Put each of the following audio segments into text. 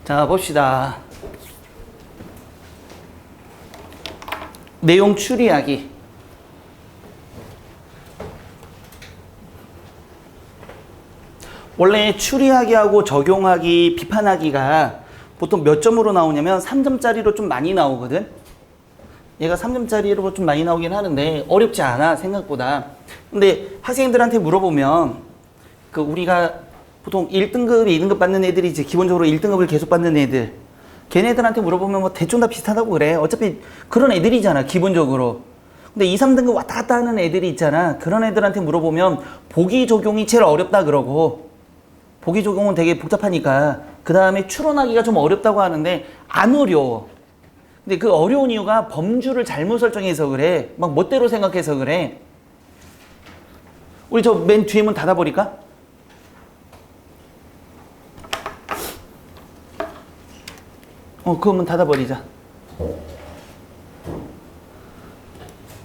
자, 봅시다. 내용 추리하기. 원래 추리하기하고 적용하기, 비판하기가 보통 몇 점으로 나오냐면 3점짜리로 좀 많이 나오거든. 얘가 3점짜리로 좀 많이 나오긴 하는데 어렵지 않아, 생각보다. 근데 학생들한테 물어보면 그 우리가 보통 1등급, 2등급 받는 애들이지, 기본적으로 1등급을 계속 받는 애들, 걔네들한테 물어보면 뭐 대충 다 비슷하다고 그래. 어차피 그런 애들이잖아, 기본적으로. 근데 2, 3등급 왔다 갔다 하는 애들이 있잖아. 그런 애들한테 물어보면 보기 적용이 제일 어렵다 그러고, 보기 적용은 되게 복잡하니까 그 다음에 추론하기가 좀 어렵다고 하는데 안 어려워. 근데 그 어려운 이유가 범주를 잘못 설정해서 그래. 막 멋대로 생각해서 그래. 우리 저 맨 뒤에 문 닫아버릴까? 그 문 닫아버리자.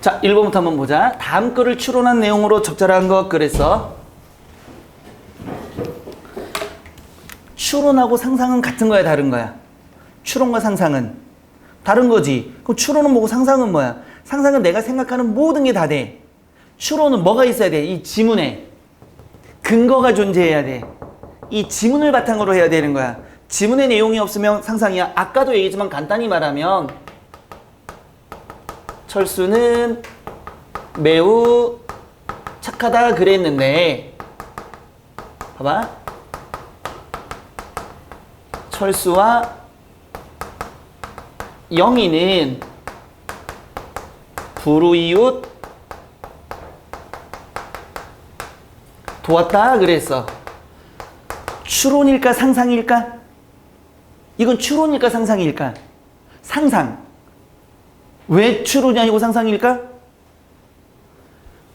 자, 1번부터 한번 보자. 다음 거를 추론한 내용으로 적절한 것 그랬어. 추론하고 상상은 같은 거야, 다른 거야? 추론과 상상은 다른 거지. 그럼 추론은 뭐고 상상은 뭐야? 상상은 내가 생각하는 모든 게 다 돼. 추론은 뭐가 있어야 돼? 이 지문에 근거가 존재해야 돼. 이 지문을 바탕으로 해야 되는 거야. 지문의 내용이 없으면 상상이야. 아까도 얘기했지만 간단히 말하면 철수는 매우 착하다 그랬는데, 봐봐. 철수와 영희는 불우이웃 도왔다 그랬어. 추론일까 상상일까? 이건 추론일까 상상일까? 상상. 왜 추론이 아니고 상상일까?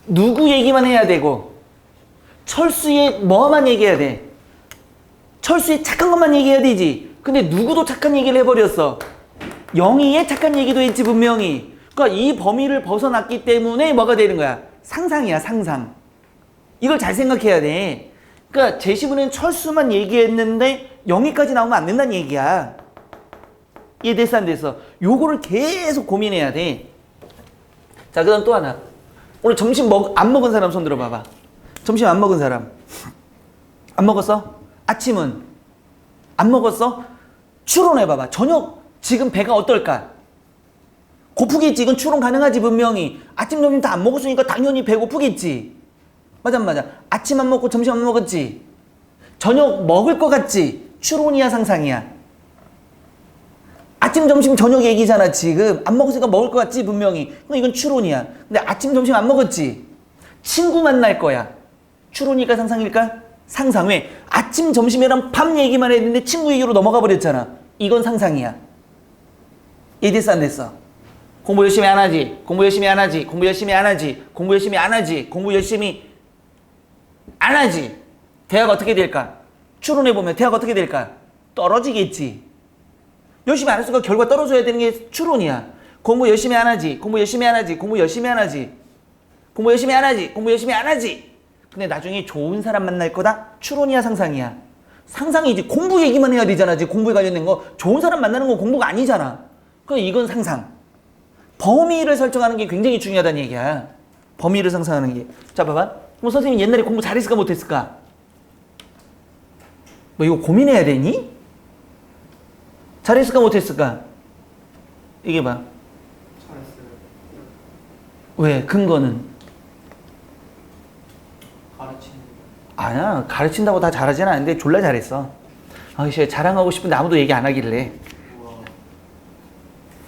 누구 얘기만 해야 되고 철수의 뭐만 얘기해야 돼? 철수의 착한 것만 얘기해야 되지. 근데 누구도 착한 얘기를 해버렸어. 영희의 착한 얘기도 했지, 분명히. 그러니까 이 범위를 벗어났기 때문에 뭐가 되는 거야? 상상이야, 상상. 이걸 잘 생각해야 돼. 그러니까 제시문에는 철수만 얘기했는데 영희까지 나오면 안 된다는 얘기야. 이해됐어, 안 됐어? 요거를 계속 고민해야 돼. 자, 그 다음 또 하나. 오늘 점심 안 먹은 사람 손 들어봐봐. 점심 안 먹은 사람. 안 먹었어? 아침은? 안 먹었어? 추론해봐봐. 저녁 지금 배가 어떨까? 고프겠지. 이건 추론 가능하지, 분명히. 아침, 점심 다 안 먹었으니까 당연히 배고프겠지. 맞아, 맞아. 아침 안 먹고 점심 안 먹었지. 저녁 먹을 것 같지? 추론이야, 상상이야? 아침, 점심, 저녁 얘기잖아, 지금. 안 먹었으니까 먹을 것 같지, 분명히. 그럼 이건 추론이야. 근데 아침, 점심 안 먹었지? 친구 만날 거야. 추론일까, 상상일까? 상상. 왜? 아침, 점심이랑 밤 얘기만 했는데 친구 얘기로 넘어가 버렸잖아. 이건 상상이야. 이해됐어, 안 됐어? 공부 열심히 안 하지? 공부 열심히 안 하지? 공부 열심히 안 하지? 공부 열심히 안 하지? 공부 열심히 안 하지? 대학 어떻게 될까? 추론해보면 대학 어떻게 될까? 떨어지겠지. 열심히 안 했으니까 결과 떨어져야 되는 게 추론이야. 공부 열심히 안 하지? 공부 열심히 안 하지? 공부 열심히 안 하지? 공부 열심히 안 하지? 공부 열심히 안 하지? 근데 나중에 좋은 사람 만날 거다? 추론이야, 상상이야? 상상이지. 공부 얘기만 해야 되잖아. 지금 공부에 관련된 거. 좋은 사람 만나는 건 공부가 아니잖아. 그럼 이건 상상. 범위를 설정하는 게 굉장히 중요하다는 얘기야. 범위를 상상하는 게. 자, 봐봐. 뭐 선생님 옛날에 공부 잘했을까 못했을까? 뭐 이거 고민해야 되니? 잘했을까 못했을까? 이게 봐. 잘했어요. 왜? 근거는? 가르치는 아니야. 가르친다고 다 잘하진 않은데 졸라 잘했어. 씨, 자랑하고 싶은데 아무도 얘기 안 하길래. 우와.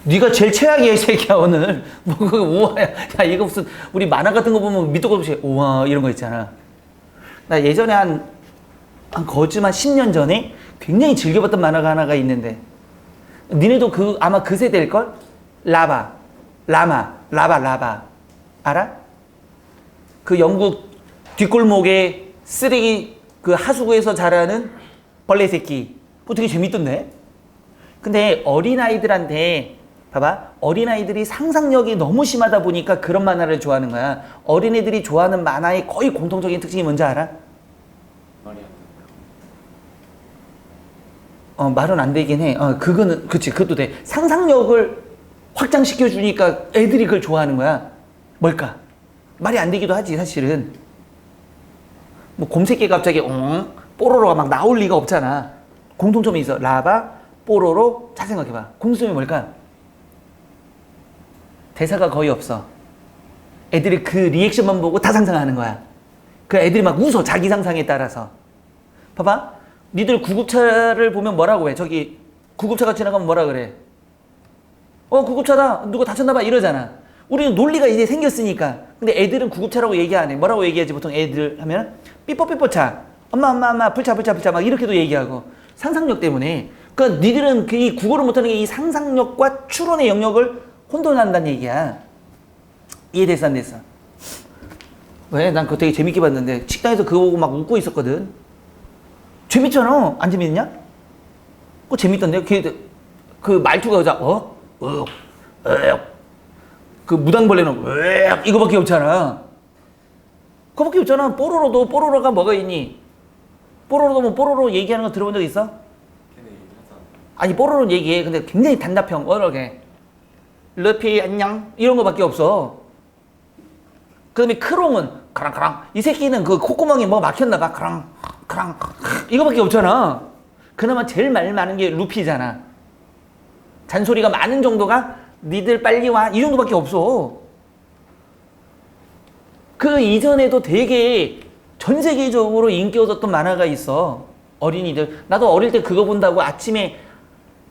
네가 제일 최악이야, 이 새끼야, 오늘. 뭐 그거 우와야. 야, 이거 무슨 우리 만화 같은 거 보면 밑도 끝도 없이 우와 이런 거 있잖아. 나 예전에 한 거짓말 10년 전에 굉장히 즐겨봤던 만화가 하나가 있는데, 니네도 아마 그 세대일걸? 라마. 알아? 그 영국 뒷골목에 쓰레기 그 하수구에서 자라는 벌레 새끼. 그거 되게 재밌던데? 근데 어린아이들한테, 봐봐. 어린아이들이 상상력이 너무 심하다 보니까 그런 만화를 좋아하는 거야. 어린애들이 좋아하는 만화의 거의 공통적인 특징이 뭔지 알아? 말이 안 말은 안 되긴 해. 그거는, 그치, 그것도 돼. 상상력을 확장시켜 주니까 애들이 그걸 좋아하는 거야. 뭘까? 말이 안 되기도 하지, 사실은. 뭐, 곰새끼 갑자기, 뽀로로가 막 나올 리가 없잖아. 공통점이 있어. 라바, 뽀로로, 잘 생각해봐. 공통점이 뭘까? 대사가 거의 없어. 애들이 그 리액션만 보고 다 상상하는 거야. 그 애들이 막 웃어, 자기 상상에 따라서. 봐봐. 니들 구급차를 보면 뭐라고 해? 저기 구급차가 지나가면 뭐라 그래? 구급차다. 누구 다쳤나봐. 이러잖아. 우리는 논리가 이제 생겼으니까. 근데 애들은 구급차라고 얘기 안 해. 뭐라고 얘기하지? 보통 애들 하면 삐뽀삐뽀차. 엄마 불차 막 이렇게도 얘기하고. 상상력 때문에. 그러니까 니들은 이 국어를 못하는 게 이 상상력과 추론의 영역을 혼돈한다는 얘기야. 이해됐어 안 됐어? 왜? 난 그거 되게 재밌게 봤는데 식당에서 그거 보고 막 웃고 있었거든. 재밌잖아. 안 재밌냐? 그거 재밌던데. 그 말투가 여자 그 무당벌레는 이거밖에 없잖아. 그거밖에 없잖아. 뽀로로가 뭐가 있니? 뽀로로도 뭐 뽀로로 얘기하는 거 들어본 적 있어? 아니 뽀로로 얘기해. 근데 굉장히 단답형. 어떻게 러피 안녕 이런 거밖에 없어. 그 다음에 크롱은 크랑크랑. 이 새끼는 그 콧구멍에 뭐 막혔나 봐. 크랑 이거밖에 없잖아. 그나마 제일 말 많은 게 루피잖아. 잔소리가 많은 정도가 니들 빨리 와 이 정도밖에 없어. 그 이전에도 되게 전 세계적으로 인기 얻었던 만화가 있어. 어린이들. 나도 어릴 때 그거 본다고 아침에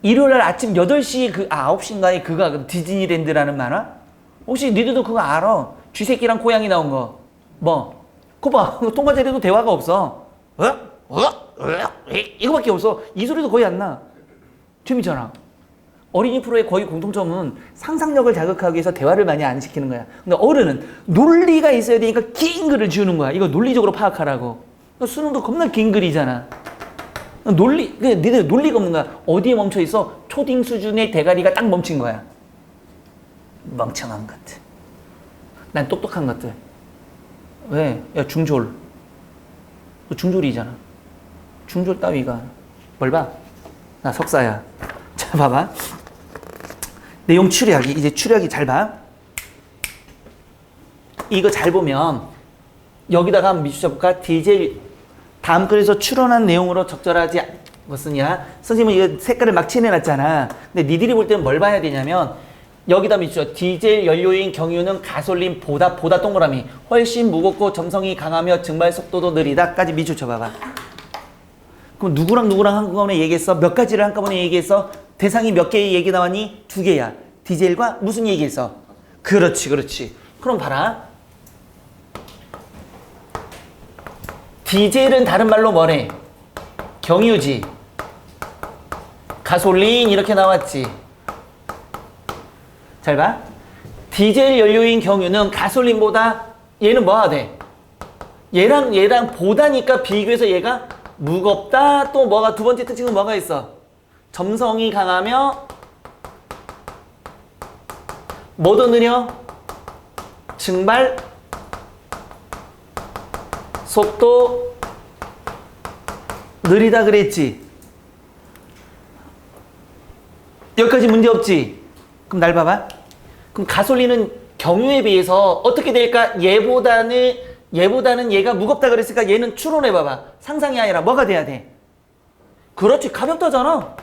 일요일날 아침 8시 9시인가에 그거 디즈니랜드라는 만화? 혹시 니들도 그거 알아? 쥐새끼랑 고양이 나온 거. 뭐? 그거 봐. 똥과자리도 대화가 없어. 이거밖에 없어. 이 소리도 거의 안 나. 재밌잖아. 어린이 프로의 거의 공통점은 상상력을 자극하기 위해서 대화를 많이 안 시키는 거야. 근데 어른은 논리가 있어야 되니까 긴 글을 지우는 거야. 이거 논리적으로 파악하라고. 수능도 겁나 긴 글이잖아. 니들 논리가 없는 거야. 어디에 멈춰 있어? 초딩 수준의 대가리가 딱 멈춘 거야. 멍청한 것들. 난 똑똑한 것들. 왜? 야, 중졸. 중졸이잖아. 중졸 따위가. 뭘 봐? 나 석사야. 자, 봐봐. 내용 추리하기. 이제 추리하기 잘 봐. 이거 잘 보면 여기다가 한번 밑줄 쳐볼까? 디젤 다음 글에서 추론한 내용으로 적절하지 무슨이야? 선생님은 이거 색깔을 막 칠해놨잖아. 근데 니들이 볼 때는 뭘 봐야 되냐면 여기다 밑줄 디젤 연료인 경유는 가솔린보다 동그라미 훨씬 무겁고 점성이 강하며 증발 속도도 느리다까지 밑줄 쳐봐봐. 그럼 누구랑 한꺼번에 얘기했어? 몇 가지를 한꺼번에 얘기했어? 대상이 몇 개의 얘기 나왔니? 2개야. 디젤과 무슨 얘기했어? 그렇지. 그럼 봐라. 디젤은 다른 말로 뭐래? 경유지. 가솔린 이렇게 나왔지. 잘 봐. 디젤 연료인 경유는 가솔린보다 얘는 뭐가 돼? 얘랑 보다니까 비교해서 얘가 무겁다. 또 뭐가 두 번째 특징은 뭐가 있어? 점성이 강하며 뭐도 느려? 증발 속도 느리다 그랬지. 여기까지 문제 없지? 그럼 날 봐봐. 그럼 가솔린은 경유에 비해서 어떻게 될까? 얘보다는 얘가 무겁다 그랬으니까 얘는 추론해봐봐. 상상이 아니라 뭐가 돼야 돼? 그렇지. 가볍다잖아.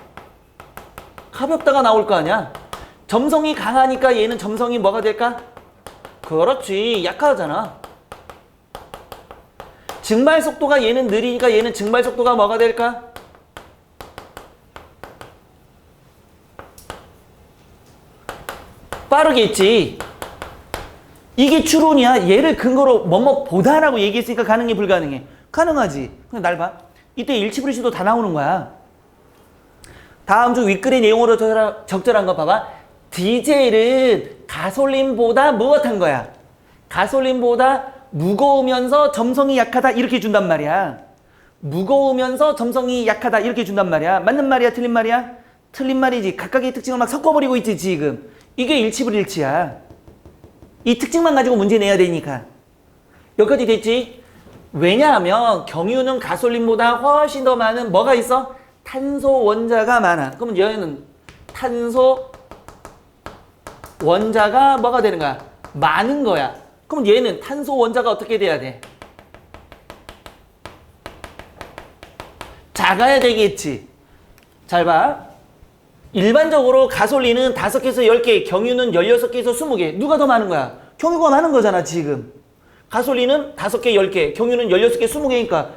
가볍다가 나올 거 아니야. 점성이 강하니까 얘는 점성이 뭐가 될까? 그렇지. 약하잖아. 증발 속도가 얘는 느리니까 얘는 증발 속도가 뭐가 될까? 빠르겠지. 이게 추론이야. 얘를 근거로 뭐뭐보다라고 얘기했으니까 가능해 불가능해? 가능하지. 근데 날 봐. 이때 일치불일치도 다 나오는 거야. 다음 주 윗글의 내용으로 적절한 거 봐봐. 디젤은 가솔린보다 무엇한 거야? 가솔린보다 무거우면서 점성이 약하다 이렇게 준단 말이야. 무거우면서 점성이 약하다 이렇게 준단 말이야. 맞는 말이야? 틀린 말이야? 틀린 말이지. 각각의 특징을 막 섞어버리고 있지 지금. 이게 일치불일치야. 이 특징만 가지고 문제 내야 되니까. 여기까지 됐지? 왜냐하면 경유는 가솔린보다 훨씬 더 많은 뭐가 있어? 탄소 원자가 많아. 그러면 얘는 탄소 원자가 뭐가 되는 거야? 많은 거야. 그럼 얘는 탄소 원자가 어떻게 돼야 돼? 작아야 되겠지. 잘 봐. 일반적으로 가솔린은 5개에서 10개, 경유는 16개에서 20개. 누가 더 많은 거야? 경유가 많은 거잖아, 지금. 가솔린은 5개, 10개, 경유는 16개, 20개니까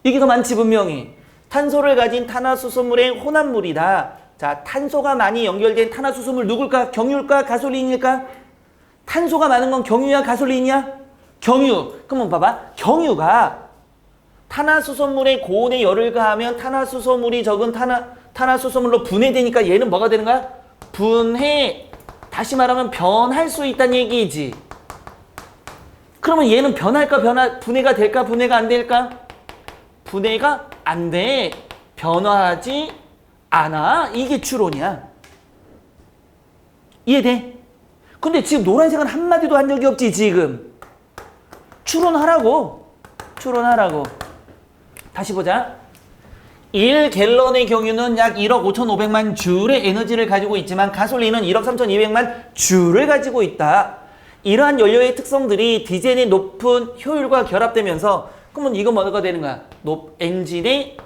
이게 더 많지, 분명히. 탄소를 가진 탄화수소물의 혼합물이다. 자, 탄소가 많이 연결된 탄화수소물 누굴까? 경유일까? 가솔린일까? 탄소가 많은 건 경유야? 가솔린이야? 경유. 그러면 봐봐. 경유가 탄화수소물의 고온에 열을 가하면 탄화수소물이 적은 탄화수소물로 분해되니까 얘는 뭐가 되는 거야? 분해. 다시 말하면 변할 수 있다는 얘기이지. 그러면 얘는 변할까? 분해가 될까? 분해가 안 될까? 분해가 안 돼. 변화하지 않아. 이게 추론이야. 이해돼? 근데 지금 노란색은 한마디도 한 적이 없지, 지금. 추론하라고. 추론하라고. 다시 보자. 1갤런의 경유는 약 1억 5,500만 줄의 에너지를 가지고 있지만 가솔린은 1억 3,200만 줄을 가지고 있다. 이러한 연료의 특성들이 디젤의 높은 효율과 결합되면서 그러면 이건 뭐가 되는 거야? 엔진의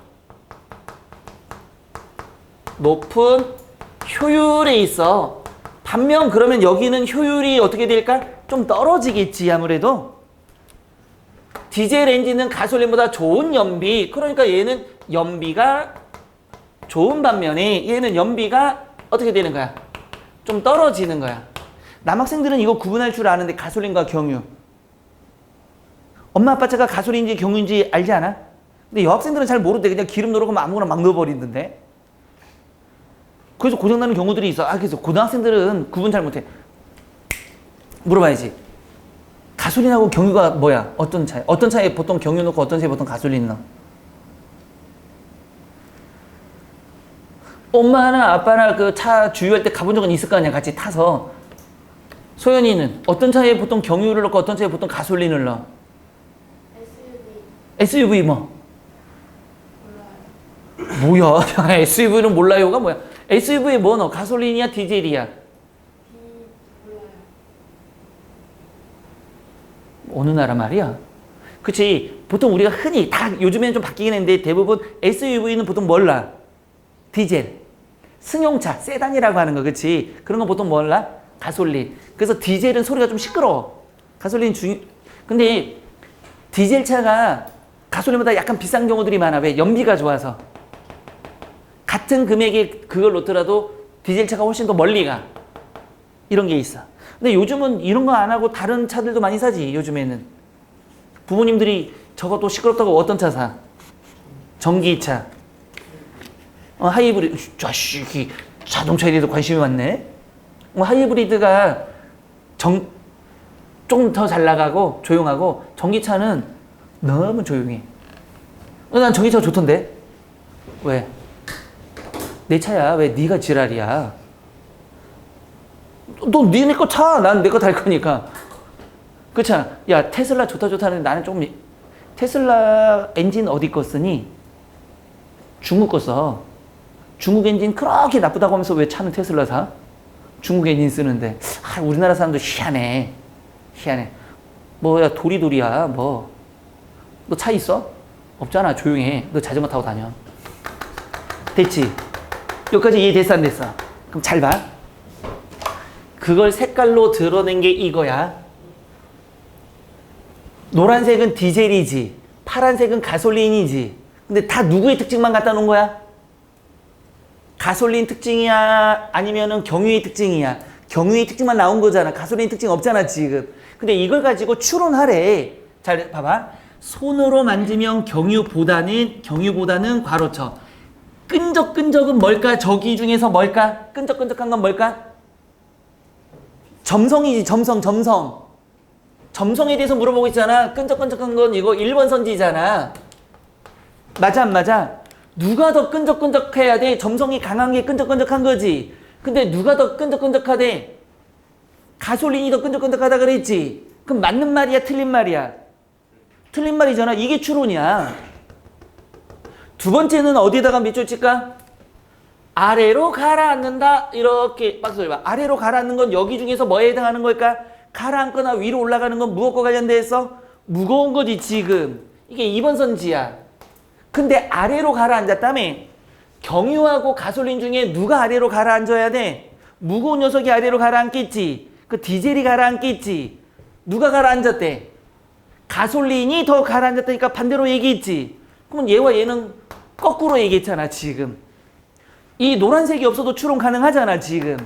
높은 효율에 있어. 반면 그러면 여기는 효율이 어떻게 될까? 좀 떨어지겠지, 아무래도. 디젤 엔진은 가솔린보다 좋은 연비. 그러니까 얘는 연비가 좋은 반면에 얘는 연비가 어떻게 되는 거야? 좀 떨어지는 거야. 남학생들은 이거 구분할 줄 아는데 가솔린과 경유. 엄마 아빠 차가 가솔린인지 경유인지 알지 않아? 근데 여학생들은 잘 모르대. 그냥 기름 넣으러 가면 아무거나 막 넣어버리는데. 그래서 고장나는 경우들이 있어. 그래서 고등학생들은 구분 잘 못해. 물어봐야지. 가솔린하고 경유가 뭐야? 어떤 차이? 어떤 차에 보통 경유 넣고 어떤 차에 보통 가솔린 넣어? 엄마나 아빠나 그 차 주유할 때 가본 적은 있을 거 아니야? 같이 타서. 소연이는 어떤 차에 보통 경유를 넣고 어떤 차에 보통 가솔린을 넣어? SUV 뭐? 몰라요. 뭐야? SUV는 몰라요가 뭐야? SUV에 뭐 넣어? 가솔린이야? 디젤이야? 몰라요. 어느 나라 말이야? 그치. 보통 우리가 흔히 다 요즘에는 좀 바뀌긴 했는데 대부분 SUV는 보통 몰라. 디젤. 승용차, 세단이라고 하는 거, 그치? 그런 거 보통 몰라? 가솔린. 그래서 디젤은 소리가 좀 시끄러워. 가솔린 근데 디젤 차가 가솔린보다 약간 비싼 경우들이 많아. 왜? 연비가 좋아서. 같은 금액에 그걸 놓더라도 디젤 차가 훨씬 더 멀리 가. 이런 게 있어. 근데 요즘은 이런 거 안 하고 다른 차들도 많이 사지, 요즘에는. 부모님들이 저거 또 시끄럽다고 어떤 차 사? 전기차. 하이브리드. 자식이 자동차에 대해서 관심이 많네. 하이브리드가 좀 더 잘 나가고 조용하고 전기차는 너무 조용해. 난 전기차가 좋던데. 왜? 내 차야. 왜 네가 지랄이야? 너 니네 거 차. 난 내 거 탈 거니까. 그렇잖아. 야, 테슬라 좋다 하는데 나는 조금 테슬라 엔진 어디 거 쓰니? 중국 거 써. 중국 엔진 그렇게 나쁘다고 하면서 왜 차는 테슬라 사? 중국 엔진 쓰는데. 우리나라 사람도 희한해. 희한해. 뭐야, 도리도리야. 뭐. 너 차 있어? 없잖아. 조용해. 너 자전거 타고 다녀. 됐지? 여기까지 이해됐어, 안 됐어? 그럼 잘 봐. 그걸 색깔로 드러낸 게 이거야. 노란색은 디젤이지. 파란색은 가솔린이지. 근데 다 누구의 특징만 갖다 놓은 거야? 가솔린 특징이야? 아니면은 경유의 특징이야? 경유의 특징만 나온 거잖아. 가솔린 특징 없잖아, 지금. 근데 이걸 가지고 추론하래. 잘 봐봐. 손으로 만지면 경유보다는 괄호쳐. 끈적끈적은 뭘까? 저기 중에서 뭘까? 끈적끈적한 건 뭘까? 점성이지, 점성. 점성에 대해서 물어보고 있잖아. 끈적끈적한 건 이거 1번 선지잖아. 맞아, 안 맞아? 누가 더 끈적끈적해야 돼? 점성이 강한 게 끈적끈적한 거지. 근데 누가 더 끈적끈적하대? 가솔린이 더 끈적끈적하다 그랬지. 그럼 맞는 말이야, 틀린 말이야? 틀린 말이잖아. 이게 추론이야. 두 번째는 어디에다가 밑줄 칠까? 아래로 가라앉는다. 이렇게 박스 돌려봐. 아래로 가라앉는 건 여기 중에서 뭐에 해당하는 걸까? 가라앉거나 위로 올라가는 건 무엇과 관련돼서? 무거운 거지 지금. 이게 2번 선지야. 근데 아래로 가라앉았다며. 경유하고 가솔린 중에 누가 아래로 가라앉아야 돼? 무거운 녀석이 아래로 가라앉겠지. 그 디젤이 가라앉겠지. 누가 가라앉았대? 가솔린이 더 가라앉았다니까 반대로 얘기했지. 그러면 얘와 얘는 거꾸로 얘기했잖아 지금. 이 노란색이 없어도 추론 가능하잖아 지금.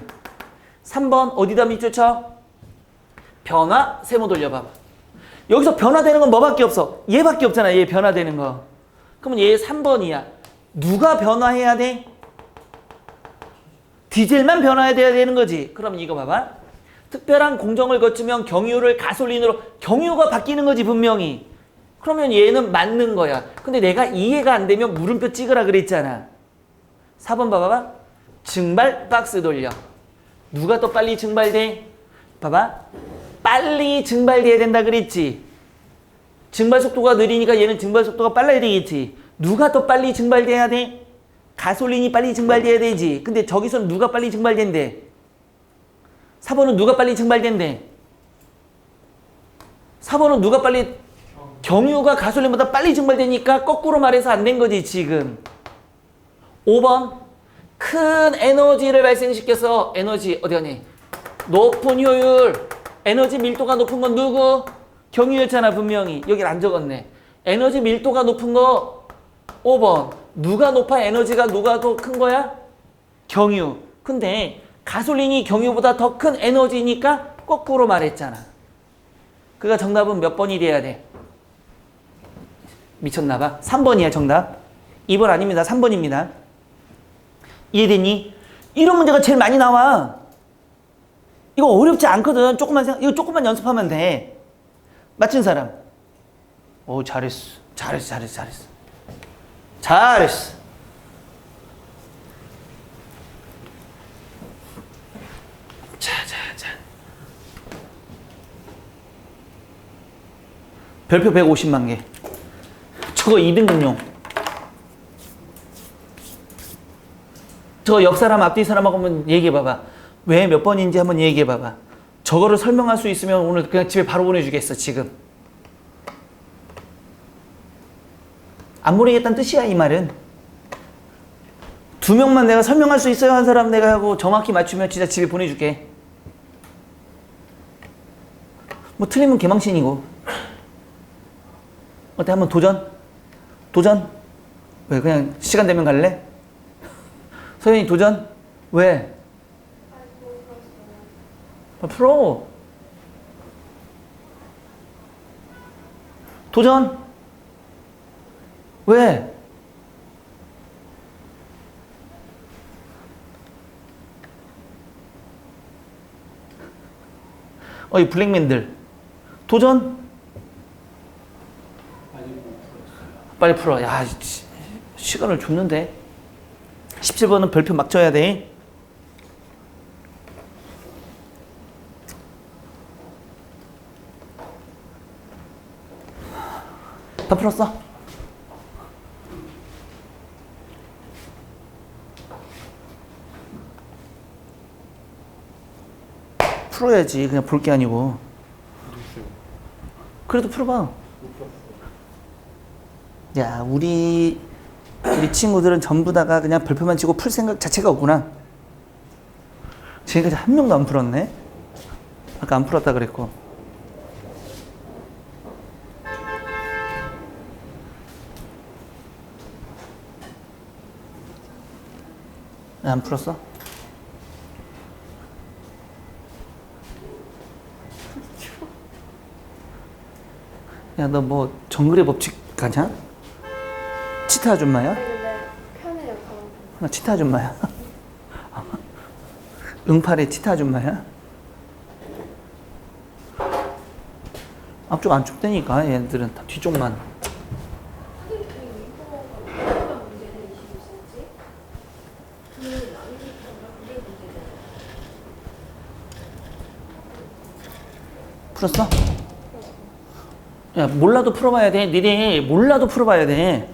3번 어디다 밑줄 쳐? 변화 세모 돌려봐봐. 여기서 변화되는 건 뭐밖에 없어? 얘밖에 없잖아. 얘 변화되는 거. 그러면 얘 3번이야. 누가 변화해야 돼? 디젤만 변화해야 되는 거지. 그럼 이거 봐봐. 특별한 공정을 거치면 경유를 가솔린으로, 경유가 바뀌는 거지 분명히. 그러면 얘는 맞는 거야. 근데 내가 이해가 안 되면 물음표 찍으라 그랬잖아. 4번 봐봐. 증발 박스 돌려. 누가 더 빨리 증발돼? 봐봐. 빨리 증발돼야 된다 그랬지. 증발 속도가 느리니까 얘는 증발 속도가 빨라야 되겠지. 누가 더 빨리 증발돼야 돼? 가솔린이 빨리 증발돼야 되지. 근데 저기서는 누가 빨리 증발된대? 4번은 누가 빨리 증발된대? 4번은 누가 빨리, 경유가 가솔린보다 빨리 증발되니까 거꾸로 말해서 안 된 거지 지금. 5번 큰 에너지를 발생시켜서 에너지 어디 가니? 높은 효율, 에너지 밀도가 높은 건 누구? 경유였잖아 분명히. 여길 안 적었네. 에너지 밀도가 높은 거 5번. 누가 높아? 에너지가 누가 더 큰 거야? 경유. 근데 가솔린이 경유보다 더 큰 에너지니까 거꾸로 말했잖아. 그러니까 정답은 몇 번이 돼야 돼? 미쳤나봐. 3번이야 정답. 2번 아닙니다. 3번입니다. 이해됐니? 이런 문제가 제일 많이 나와. 이거 어렵지 않거든. 이거 조금만 연습하면 돼. 맞춘 사람. 오, 잘했어. 잘했어. 자. 별표 150만 개. 저거 2등급용. 저 옆 사람 앞뒤 사람하고 한번 얘기해봐봐. 왜 몇 번인지 한번 얘기해봐봐. 저거를 설명할 수 있으면 오늘 그냥 집에 바로 보내주겠어 지금. 안 모르겠다는 뜻이야 이 말은. 2명만 내가 설명할 수 있어요 한 사람 내가 하고 정확히 맞추면 진짜 집에 보내줄게. 뭐 틀리면 개망신이고. 어때 한번 도전? 왜 그냥 시간 되면 갈래? 서연이 도전? 왜? 풀어. 도전? 왜? 이 블랙맨들 도전? 빨리 풀어. 야, 시간을 줬는데. 17번은 별표 막 쳐야 돼. 다 풀었어? 풀어야지. 그냥 볼 게 아니고. 그래도 풀어봐. 야, 우리 친구들은 전부 다가 그냥 별표만 치고 풀 생각 자체가 없구나. 지금까지 한 명도 안 풀었네. 아까 안 풀었다 그랬고. 안 풀었어? 야, 너 뭐 정글의 법칙 가냐? 치타 아줌마야? 근데 편해요 가방. 나 치타 아줌마야? 응팔의 치타 아줌마야? 앞쪽 안쪽 되니까 얘들은 다 뒤쪽만. 풀었어? 야, 몰라도 풀어봐야 돼. 니네 몰라도 풀어봐야 돼.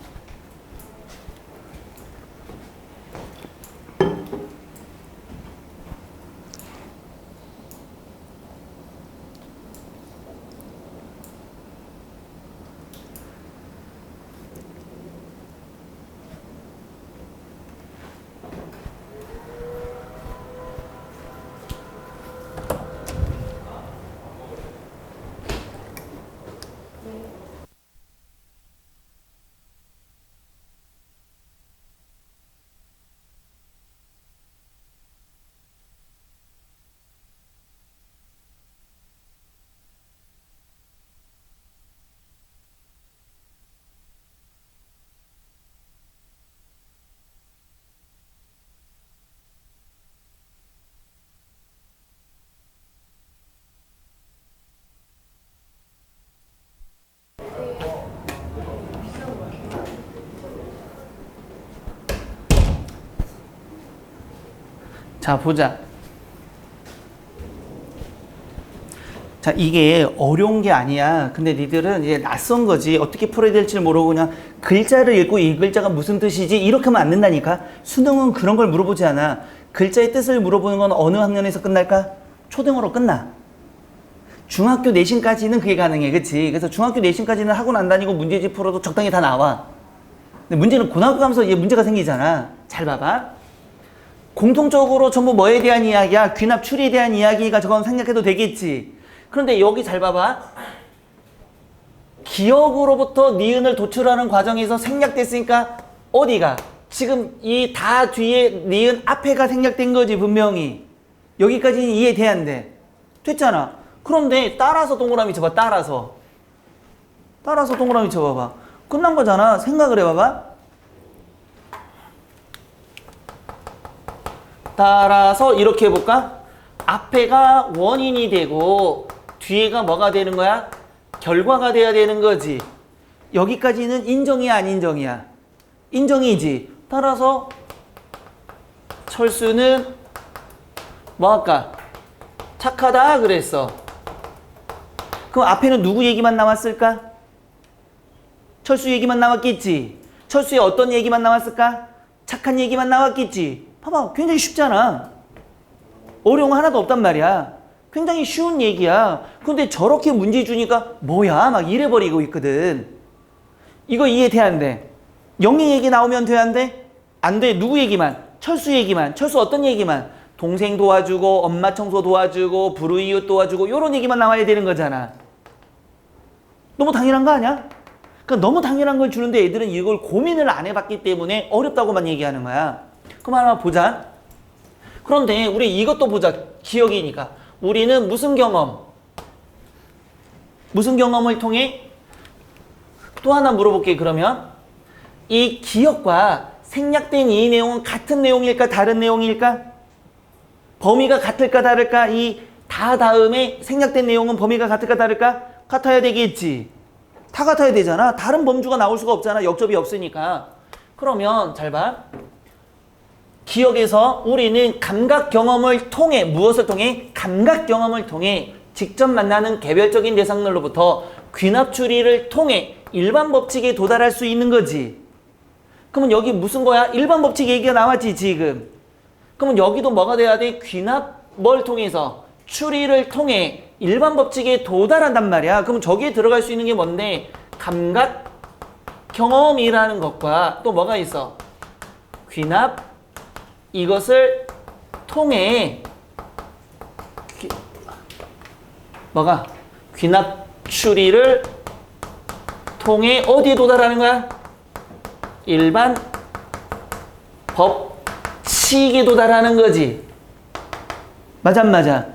자, 보자. 자, 이게 어려운 게 아니야. 근데 니들은 이제 낯선 거지. 어떻게 풀어야 될지 모르고 그냥 글자를 읽고 이 글자가 무슨 뜻이지? 이렇게 하면 안 된다니까. 수능은 그런 걸 물어보지 않아. 글자의 뜻을 물어보는 건 어느 학년에서 끝날까? 초등으로 끝나. 중학교 내신까지는 그게 가능해. 그치? 그래서 중학교 내신까지는 학원 안 다니고 문제집 풀어도 적당히 다 나와. 근데 문제는 고등학교 가면서 이제 문제가 생기잖아. 잘 봐봐. 공통적으로 전부 뭐에 대한 이야기야? 귀납 추리에 대한 이야기가 저건 생략해도 되겠지. 그런데 여기 잘 봐봐. 기억으로부터 니은을 도출하는 과정에서 생략됐으니까 어디가? 지금 이 다 뒤에 니은 앞에가 생략된 거지 분명히. 여기까지는 이해돼야한대. 됐잖아. 그런데 따라서 동그라미 쳐봐. 따라서 동그라미 쳐봐봐. 끝난 거잖아. 생각을 해봐봐. 따라서 이렇게 해볼까? 앞에가 원인이 되고 뒤에가 뭐가 되는 거야? 결과가 돼야 되는 거지. 여기까지는 인정이야 안 인정이야? 인정이지. 따라서 철수는 뭐 할까? 착하다 그랬어. 그럼 앞에는 누구 얘기만 남았을까? 철수 얘기만 남았겠지. 철수의 어떤 얘기만 남았을까? 착한 얘기만 남았겠지. 봐봐, 굉장히 쉽잖아. 어려운 거 하나도 없단 말이야. 굉장히 쉬운 얘기야. 근데 저렇게 문제 주니까 뭐야? 막 이래버리고 있거든. 이거 이해돼야 안 돼? 영희 얘기 나오면 돼야 안 돼? 안 돼. 누구 얘기만? 철수 얘기만. 철수 어떤 얘기만? 동생 도와주고 엄마 청소 도와주고 불우이웃 도와주고 이런 얘기만 나와야 되는 거잖아. 너무 당연한 거 아니야? 그러니까 너무 당연한 걸 주는데 애들은 이걸 고민을 안 해봤기 때문에 어렵다고만 얘기하는 거야. 그럼 하나 보자. 그런데 우리 이것도 보자. 기억이니까. 우리는 무슨 경험을 통해 또 하나 물어볼게. 그러면 이 기억과 생략된 이 내용은 같은 내용일까 다른 내용일까? 범위가 같을까 다를까? 이 다 다음에 생략된 내용은 범위가 같을까 다를까? 같아야 되겠지. 다 같아야 되잖아. 다른 범주가 나올 수가 없잖아. 역접이 없으니까. 그러면 잘 봐. 기억에서 우리는 감각 경험을 통해 무엇을 통해? 감각 경험을 통해 직접 만나는 개별적인 대상들로부터 귀납 추리를 통해 일반 법칙에 도달할 수 있는 거지. 그러면 여기 무슨 거야? 일반 법칙 얘기가 나왔지 지금. 그러면 여기도 뭐가 돼야 돼? 귀납 뭘 통해서? 추리를 통해 일반 법칙에 도달한단 말이야. 그럼 저기에 들어갈 수 있는 게 뭔데? 감각 경험이라는 것과 또 뭐가 있어? 귀납 이것을 통해 뭐가? 귀납 추리를 통해 어디에 도달하는 거야? 일반 법칙에 도달하는 거지. 맞아 안 맞아?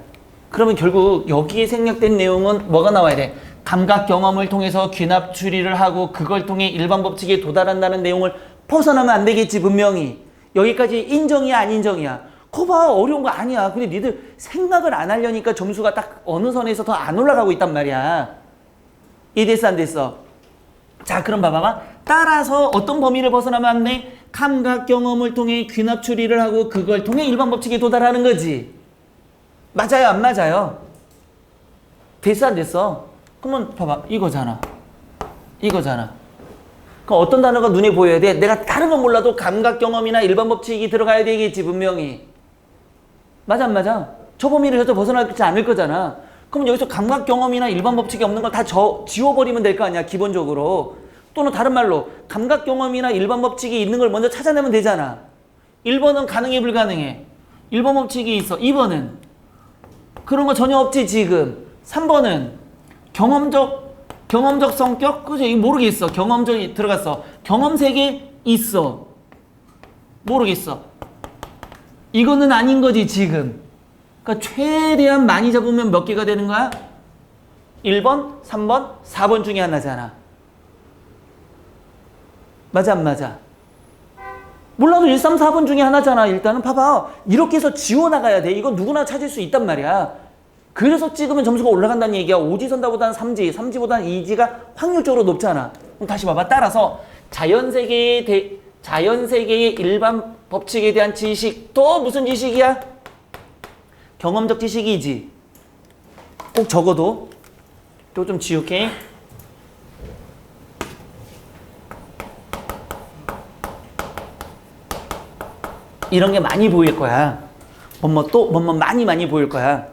그러면 결국 여기에 생략된 내용은 뭐가 나와야 돼? 감각 경험을 통해서 귀납 추리를 하고 그걸 통해 일반 법칙에 도달한다는 내용을 벗어나면 안 되겠지 분명히. 여기까지 인정이야 안 인정이야? 그거 봐, 어려운 거 아니야. 근데 니들 생각을 안 하려니까 점수가 딱 어느 선에서 더 안 올라가고 있단 말이야. 이해됐어 안 됐어? 자, 그럼 봐봐. 따라서 어떤 범위를 벗어나면 안 돼? 감각 경험을 통해 귀납 추리를 하고 그걸 통해 일반 법칙에 도달하는 거지. 맞아요 안 맞아요? 됐어 안 됐어? 그러면 봐봐, 이거잖아. 그럼 어떤 단어가 눈에 보여야 돼? 내가 다른 건 몰라도 감각 경험이나 일반 법칙이 들어가야 되겠지 분명히. 맞아 안 맞아? 저 범위를 해서 벗어나지 않을 거잖아. 그럼 여기서 감각 경험이나 일반 법칙이 없는 걸 다 지워버리면 될 거 아니야 기본적으로. 또는 다른 말로 감각 경험이나 일반 법칙이 있는 걸 먼저 찾아내면 되잖아. 1번은 가능해 불가능해? 일반 법칙이 있어. 2번은 그런 거 전혀 없지 지금. 3번은 경험적 성격? 그죠? 이거 모르겠어. 경험적이 들어갔어. 경험 세계 있어. 모르겠어. 이거는 아닌 거지 지금. 그러니까 최대한 많이 잡으면 몇 개가 되는 거야? 1번, 3번, 4번 중에 하나잖아. 맞아 안 맞아? 몰라도 1, 3, 4번 중에 하나잖아. 일단은 봐봐. 이렇게 해서 지워나가야 돼. 이건 누구나 찾을 수 있단 말이야. 그래서 찍으면 점수가 올라간다는 얘기야. 오지선다보다는 3지, 3지보다는 2지가 확률적으로 높잖아. 그럼 다시 봐봐. 따라서 자연세계의 일반 법칙에 대한 지식, 또 무슨 지식이야? 경험적 지식이지. 꼭 적어도. 또 좀 지울게. 이런 게 많이 보일 거야. 뭐뭐 많이 보일 거야.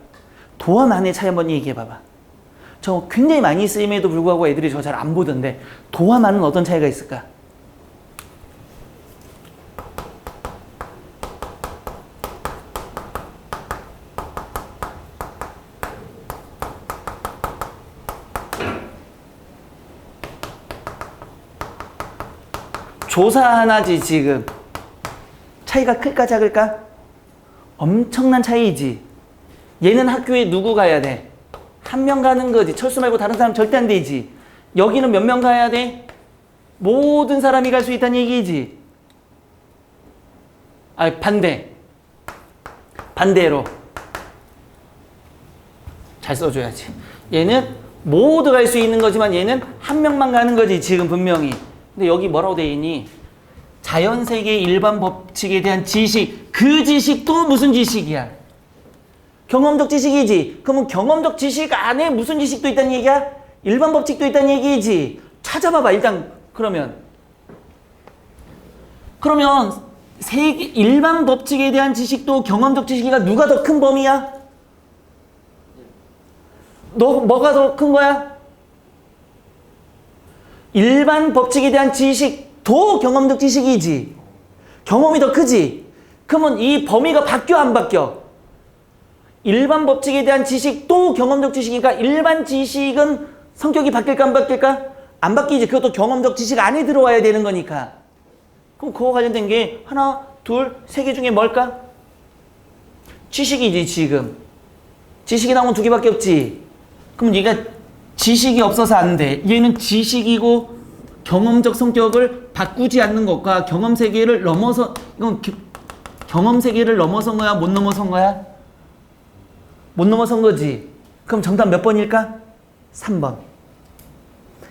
도화만의 차이 한번 얘기해 봐봐. 저 굉장히 많이 쓰임에도 불구하고 애들이 저 잘 안 보던데 도화만은 어떤 차이가 있을까? 조사 하나지 지금. 차이가 클까 작을까? 엄청난 차이지. 얘는 학교에 누구 가야 돼? 한 명 가는 거지. 철수 말고 다른 사람 절대 안 되지. 여기는 몇 명 가야 돼? 모든 사람이 갈 수 있다는 얘기지. 반대로. 잘 써줘야지. 얘는 모두 갈 수 있는 거지만 얘는 한 명만 가는 거지, 지금 분명히. 근데 여기 뭐라고 돼 있니? 자연세계 일반 법칙에 대한 지식, 그 지식도 무슨 지식이야? 경험적 지식이지. 그러면 경험적 지식 안에 무슨 지식도 있다는 얘기야? 일반 법칙도 있다는 얘기지. 찾아봐봐 일단. 그러면 일반 법칙에 대한 지식도 경험적 지식이가 누가 더 큰 범위야? 뭐가 더 큰 거야? 일반 법칙에 대한 지식도 경험적 지식이지. 경험이 더 크지. 그러면 이 범위가 바뀌어 안 바뀌어? 일반 법칙에 대한 지식도 경험적 지식이니까 일반 지식은 성격이 바뀔까 안 바뀔까? 안 바뀌지. 그것도 경험적 지식 안에 들어와야 되는 거니까. 그럼 그거 관련된 게 하나, 둘, 세 개 중에 뭘까? 지식이지 지금. 지식이 나오면 두 개밖에 없지. 그럼 얘가 지식이 없어서 안 돼. 얘는 지식이고 경험적 성격을 바꾸지 않는 것과 경험 세계를 넘어서, 이건 경험 세계를 넘어선 거야? 못 넘어선 거야? 못 넘어선 거지. 그럼 정답 몇 번일까? 3번.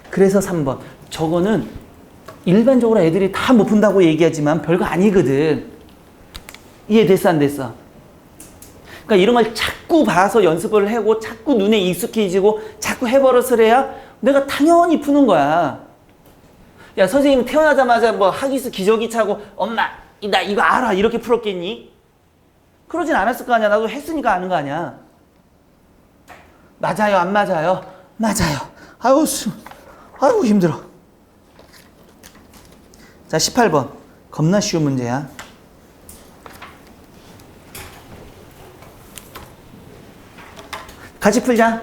그래서 3번. 저거는 일반적으로 애들이 다 못 푼다고 얘기하지만 별거 아니거든. 이해됐어 안 됐어? 그러니까 이런 걸 자꾸 봐서 연습을 하고 자꾸 눈에 익숙해지고 자꾸 해버릇을 해야 내가 당연히 푸는 거야. 야 선생님 태어나자마자 뭐 하기스 기저귀 차고 엄마 나 이거 알아 이렇게 풀었겠니? 그러진 않았을 거 아니야. 나도 했으니까 아는 거 아니야. 맞아요 안 맞아요? 맞아요. 아유 힘들어. 자 18번 겁나 쉬운 문제야. 같이 풀자.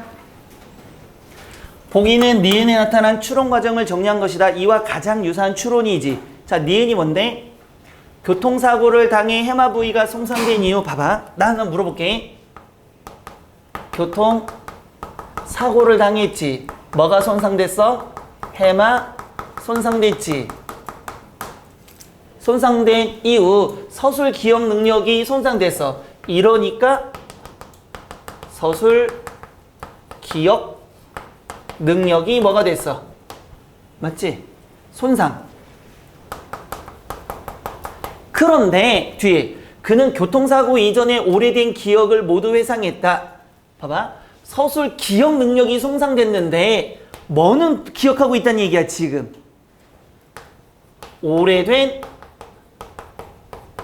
보기는 니은에 나타난 추론 과정을 정리한 것이다. 이와 가장 유사한 추론이지. 자, 니은이 뭔데? 교통사고를 당해 해마 부위가 손상된 이유 봐봐. 나 하나 물어볼게. 교통사고를 당했지. 뭐가 손상됐어? 해마 손상됐지. 손상된 이후 서술 기억 능력이 손상됐어. 이러니까 서술 기억 능력이 뭐가 됐어? 맞지? 손상. 그런데 뒤에 그는 교통사고 이전에 오래된 기억을 모두 회상했다. 봐봐. 서술 기억 능력이 손상됐는데 뭐는 기억하고 있다는 얘기야 지금. 오래된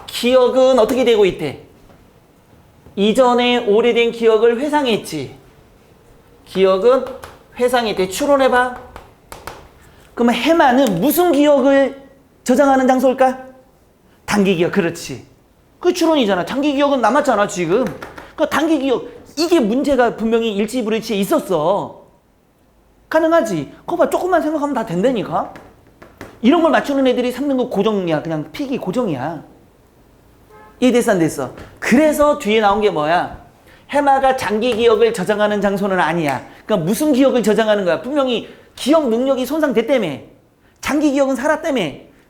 기억은 어떻게 되고 있대? 이전에 오래된 기억을 회상했지. 기억은 회상했대. 추론해봐. 그러면 해마는 무슨 기억을 저장하는 장소일까? 단기 기억. 그렇지. 그 추론이잖아. 단기 기억은 남았잖아 지금. 그 단기 기억 이게 문제가 분명히 일치불일치에 있었어. 가능하지. 그거 봐. 조금만 생각하면 다 된다니까. 이런 걸 맞추는 애들이 3등급 고정이야. 그냥 픽이 고정이야. 이해됐어 안 됐어? 그래서 뒤에 나온 게 뭐야? 해마가 장기 기억을 저장하는 장소는 아니야. 그러니까 무슨 기억을 저장하는 거야? 분명히 기억 능력이 손상됐다며. 장기 기억은 살았다며.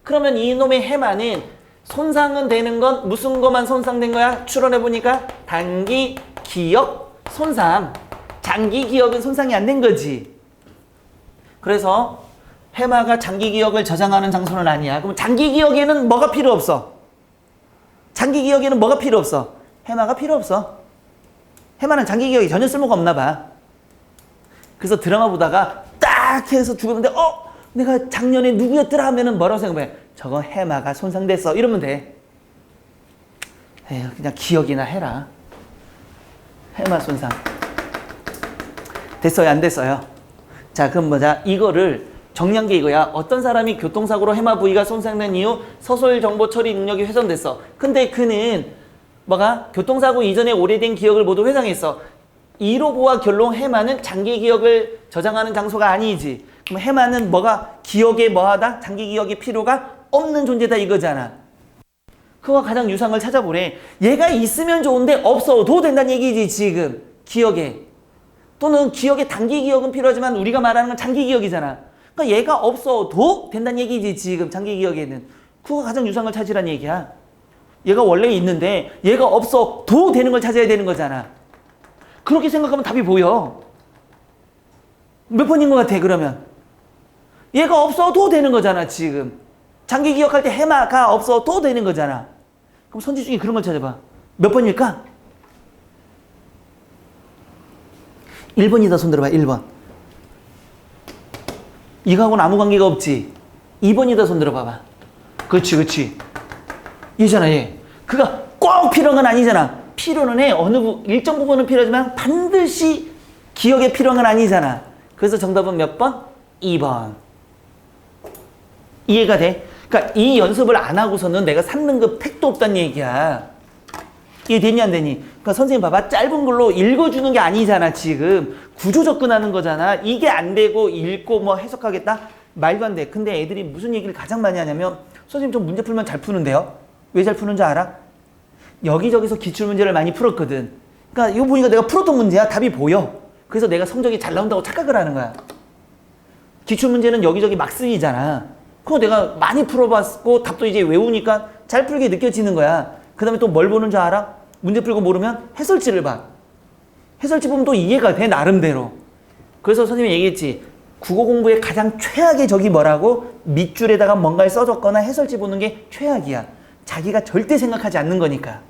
그러면 이놈의 해마는 손상은 되는 건 무슨 것만 손상된 거야? 추론해보니까 단기 기억 손상. 장기 기억은 손상이 안 된 거지. 그래서 해마가 장기 기억을 저장하는 장소는 아니야. 그럼 장기 기억에는 뭐가 필요 없어? 장기 기억에는 뭐가 필요 없어? 해마가 필요 없어. 해마는 장기 기억이 전혀 쓸모가 없나 봐. 그래서 드라마 보다가 딱 해서 죽었는데 내가 작년에 누구였더라 하면은 뭐라고 생각해? 저거 해마가 손상됐어. 이러면 돼. 에휴, 그냥 기억이나 해라. 해마 손상. 됐어요? 안 됐어요? 자, 그럼 뭐자? 이거를 정리한 게 이거야. 어떤 사람이 교통사고로 해마 부위가 손상된 이후 서술 정보 처리 능력이 훼손됐어. 근데 그는 뭐가? 교통사고 이전에 오래된 기억을 모두 회상했어. 이로 보아 결론 해마는 장기 기억을 저장하는 장소가 아니지. 그럼 해마는 뭐가? 기억에 뭐하다? 장기 기억의 필요가 없는 존재다 이거잖아. 그거 가장 유상을 찾아보래. 얘가 있으면 좋은데 없어도 된다는 얘기지 지금. 기억에. 또는 기억의 단기 기억은 필요하지만 우리가 말하는 건 장기 기억이잖아. 그러니까 얘가 없어도 된다는 얘기지 지금 장기 기억에는. 그거 가장 유상을 찾으란 얘기야. 얘가 원래 있는데 얘가 없어도 되는 걸 찾아야 되는 거잖아. 그렇게 생각하면 답이 보여. 몇 번인 것 같아 그러면? 얘가 없어도 되는 거잖아 지금. 장기 기억할 때 해마가 없어도 되는 거잖아. 그럼 선지 중에 그런 걸 찾아봐. 몇 번일까? 1번이다 손 들어봐. 1번. 이거하고는 아무 관계가 없지. 2번이다 손 들어봐봐. 그렇지. 얘잖아 얘. 그가 꼭 필요한 건 아니잖아. 필요는 해. 일정 부분은 필요하지만 반드시 기억에 필요한 건 아니잖아. 그래서 정답은 몇 번? 2번. 이해가 돼? 그러니까 이 연습을 안 하고서는 내가 3등급 택도 없다는 얘기야. 이해되니 안 되니? 그러니까 선생님 봐봐. 짧은 걸로 읽어주는 게 아니잖아 지금. 구조 접근하는 거잖아. 이게 안 되고 읽고 뭐 해석하겠다? 말도 안 돼. 근데 애들이 무슨 얘기를 가장 많이 하냐면 선생님 저 문제 풀면 잘 푸는데요? 왜 잘 푸는 줄 알아? 여기저기서 기출문제를 많이 풀었거든. 그러니까 이거 보니까 내가 풀었던 문제야. 답이 보여. 그래서 내가 성적이 잘 나온다고 착각을 하는 거야. 기출문제는 여기저기 막 쓰이잖아. 그거 내가 많이 풀어봤고 답도 이제 외우니까 잘 풀게 느껴지는 거야. 그 다음에 또 뭘 보는 줄 알아? 문제 풀고 모르면 해설지를 봐. 해설지 보면 또 이해가 돼 나름대로. 그래서 선생님이 얘기했지. 국어 공부의 가장 최악의 적이 뭐라고? 밑줄에다가 뭔가를 써줬거나 해설지 보는 게 최악이야. 자기가 절대 생각하지 않는 거니까.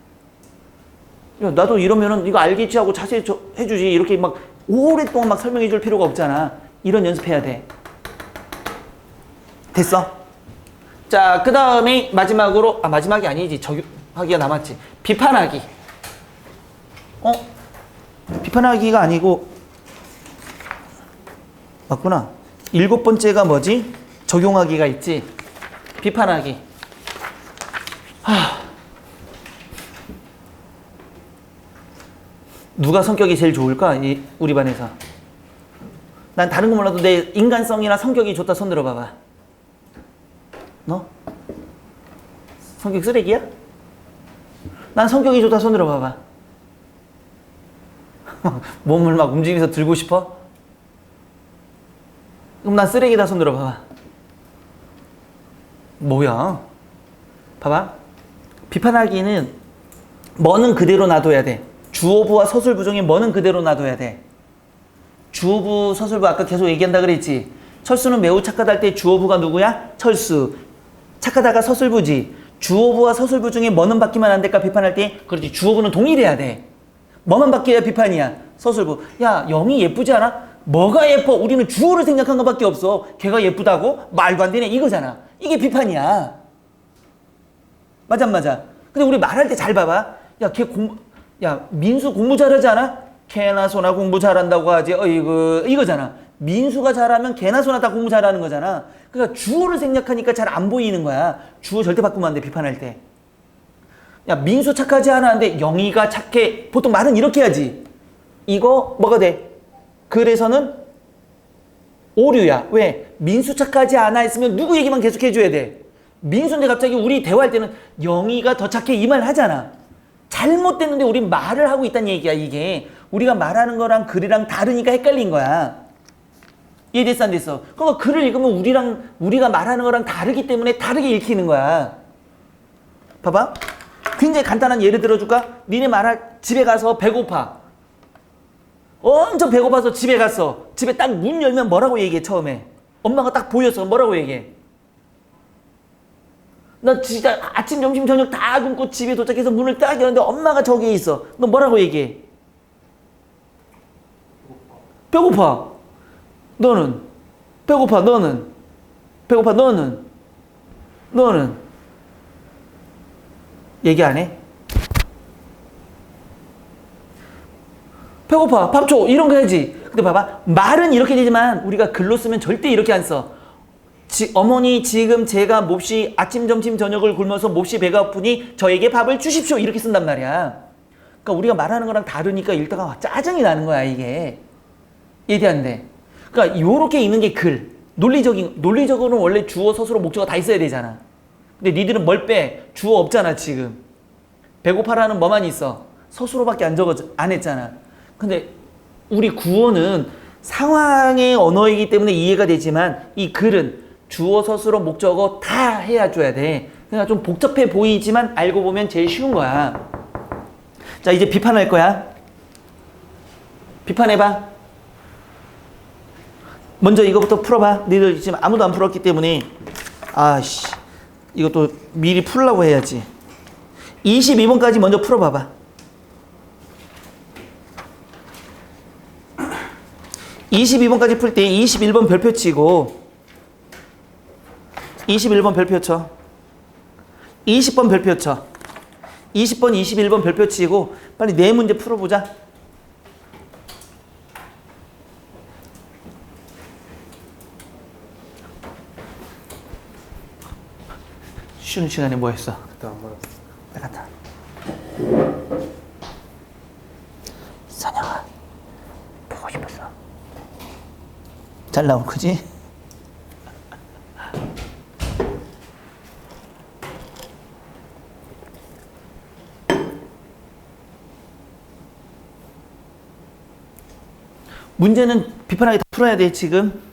야, 나도 이러면은 이거 알겠지 하고 자세히 해주지. 이렇게 막 오랫동안 막 설명해 줄 필요가 없잖아. 이런 연습해야 돼. 됐어? 자, 그 다음에 마지막으로, 마지막이 아니지. 적용하기가 남았지. 비판하기. 비판하기가 아니고, 맞구나. 7번째가 뭐지? 적용하기가 있지. 비판하기. 누가 성격이 제일 좋을까? 우리 반에서. 난 다른 거 몰라도 내 인간성이나 성격이 좋다 손 들어봐봐. 너? 성격 쓰레기야? 난 성격이 좋다 손 들어봐봐. 몸을 막 움직이면서 들고 싶어? 그럼 난 쓰레기다 손 들어봐봐. 뭐야? 봐봐. 비판하기는 뭐는 그대로 놔둬야 돼. 주어부와 서술부 중에 뭐는 그대로 놔둬야 돼. 주어부, 서술부 아까 계속 얘기한다 그랬지. 철수는 매우 착하다 할 때 주어부가 누구야? 철수. 착하다가 서술부지. 주어부와 서술부 중에 뭐는 바뀌면 안 될까 비판할 때? 그렇지. 주어부는 동일해야 돼. 뭐만 바뀌어야 비판이야? 서술부. 야, 영이 예쁘지 않아? 뭐가 예뻐? 우리는 주어를 생각한 것밖에 없어. 걔가 예쁘다고? 말도 안 되네. 이거잖아. 이게 비판이야. 맞아 안 맞아? 근데 우리 말할 때 잘 봐봐. 야, 민수 공부 잘하지 않아? 걔나 소나 공부 잘한다고 하지. 이거잖아. 민수가 잘하면 걔나 소나 다 공부 잘하는 거잖아. 그러니까 주어를 생각하니까 잘 안 보이는 거야. 주어 절대 바꾸면 안 돼, 비판할 때. 야, 민수 착하지 않아? 근데 영희가 착해. 보통 말은 이렇게 하지. 이거 뭐가 돼? 그래서는 오류야. 왜? 민수 착하지 않아 했으면 누구 얘기만 계속 해줘야 돼. 민수인데 갑자기 우리 대화할 때는 영희가 더 착해 이 말 하잖아. 잘못됐는데 우리 말을 하고 있다는 얘기야. 이게 우리가 말하는 거랑 글이랑 다르니까 헷갈린 거야. 이해됐어 안 됐어? 그러니까 글을 읽으면 우리가 말하는 거랑 다르기 때문에 다르게 읽히는 거야. 봐봐. 굉장히 간단한 예를 들어줄까? 니네 집에 가서 배고파. 엄청 배고파서 집에 갔어. 집에 딱 문 열면 뭐라고 얘기해 처음에? 엄마가 딱 보였어. 뭐라고 얘기해? 나 진짜 아침, 점심, 저녁 다 굶고 집에 도착해서 문을 딱 여는데 엄마가 저기에 있어. 너 뭐라고 얘기해? 배고파. 너는? 배고파. 너는? 배고파. 너는? 너는? 얘기 안 해? 배고파. 밥 줘. 이런 거 해야지. 근데 봐봐. 말은 이렇게 되지만 우리가 글로 쓰면 절대 이렇게 안 써. 어머니 지금 제가 몹시 아침 점심 저녁을 굶어서 몹시 배가 고프니 저에게 밥을 주십시오. 이렇게 쓴단 말이야. 그러니까 우리가 말하는 거랑 다르니까 읽다가 짜증이 나는 거야 이게. 이해되는데. 그러니까 요렇게 있는 게 글. 논리적으로는 원래 주어 서술어 목적어 다 있어야 되잖아. 근데 니들은 뭘 빼? 주어 없잖아 지금. 배고파라는 뭐만 있어? 서술어밖에 안 했잖아. 근데 우리 구어는 상황의 언어이기 때문에 이해가 되지만 이 글은 주어 서술어 목적어 다 해야 줘야 돼. 그러니까 좀 복잡해 보이지만 알고 보면 제일 쉬운 거야. 자, 이제 비판할 거야. 비판해봐. 먼저 이거부터 풀어봐. 너희들 지금 아무도 안 풀었기 때문에 아씨 이것도 미리 풀라고 해야지. 22번까지 먼저 풀어봐봐. 22번까지 풀 때 21번 별표 치고 21번 별표 쳐. 20번 별표 쳐. 20번, 21번 별표 치고 빨리 네 문제 풀어보자. 쉬는 시간에 뭐 했어? 그때 안 말했어. 나갔다. 선영아, 보고 싶었어. 잘 나온 거지? 문제는 비판하게 다 풀어야 돼 지금.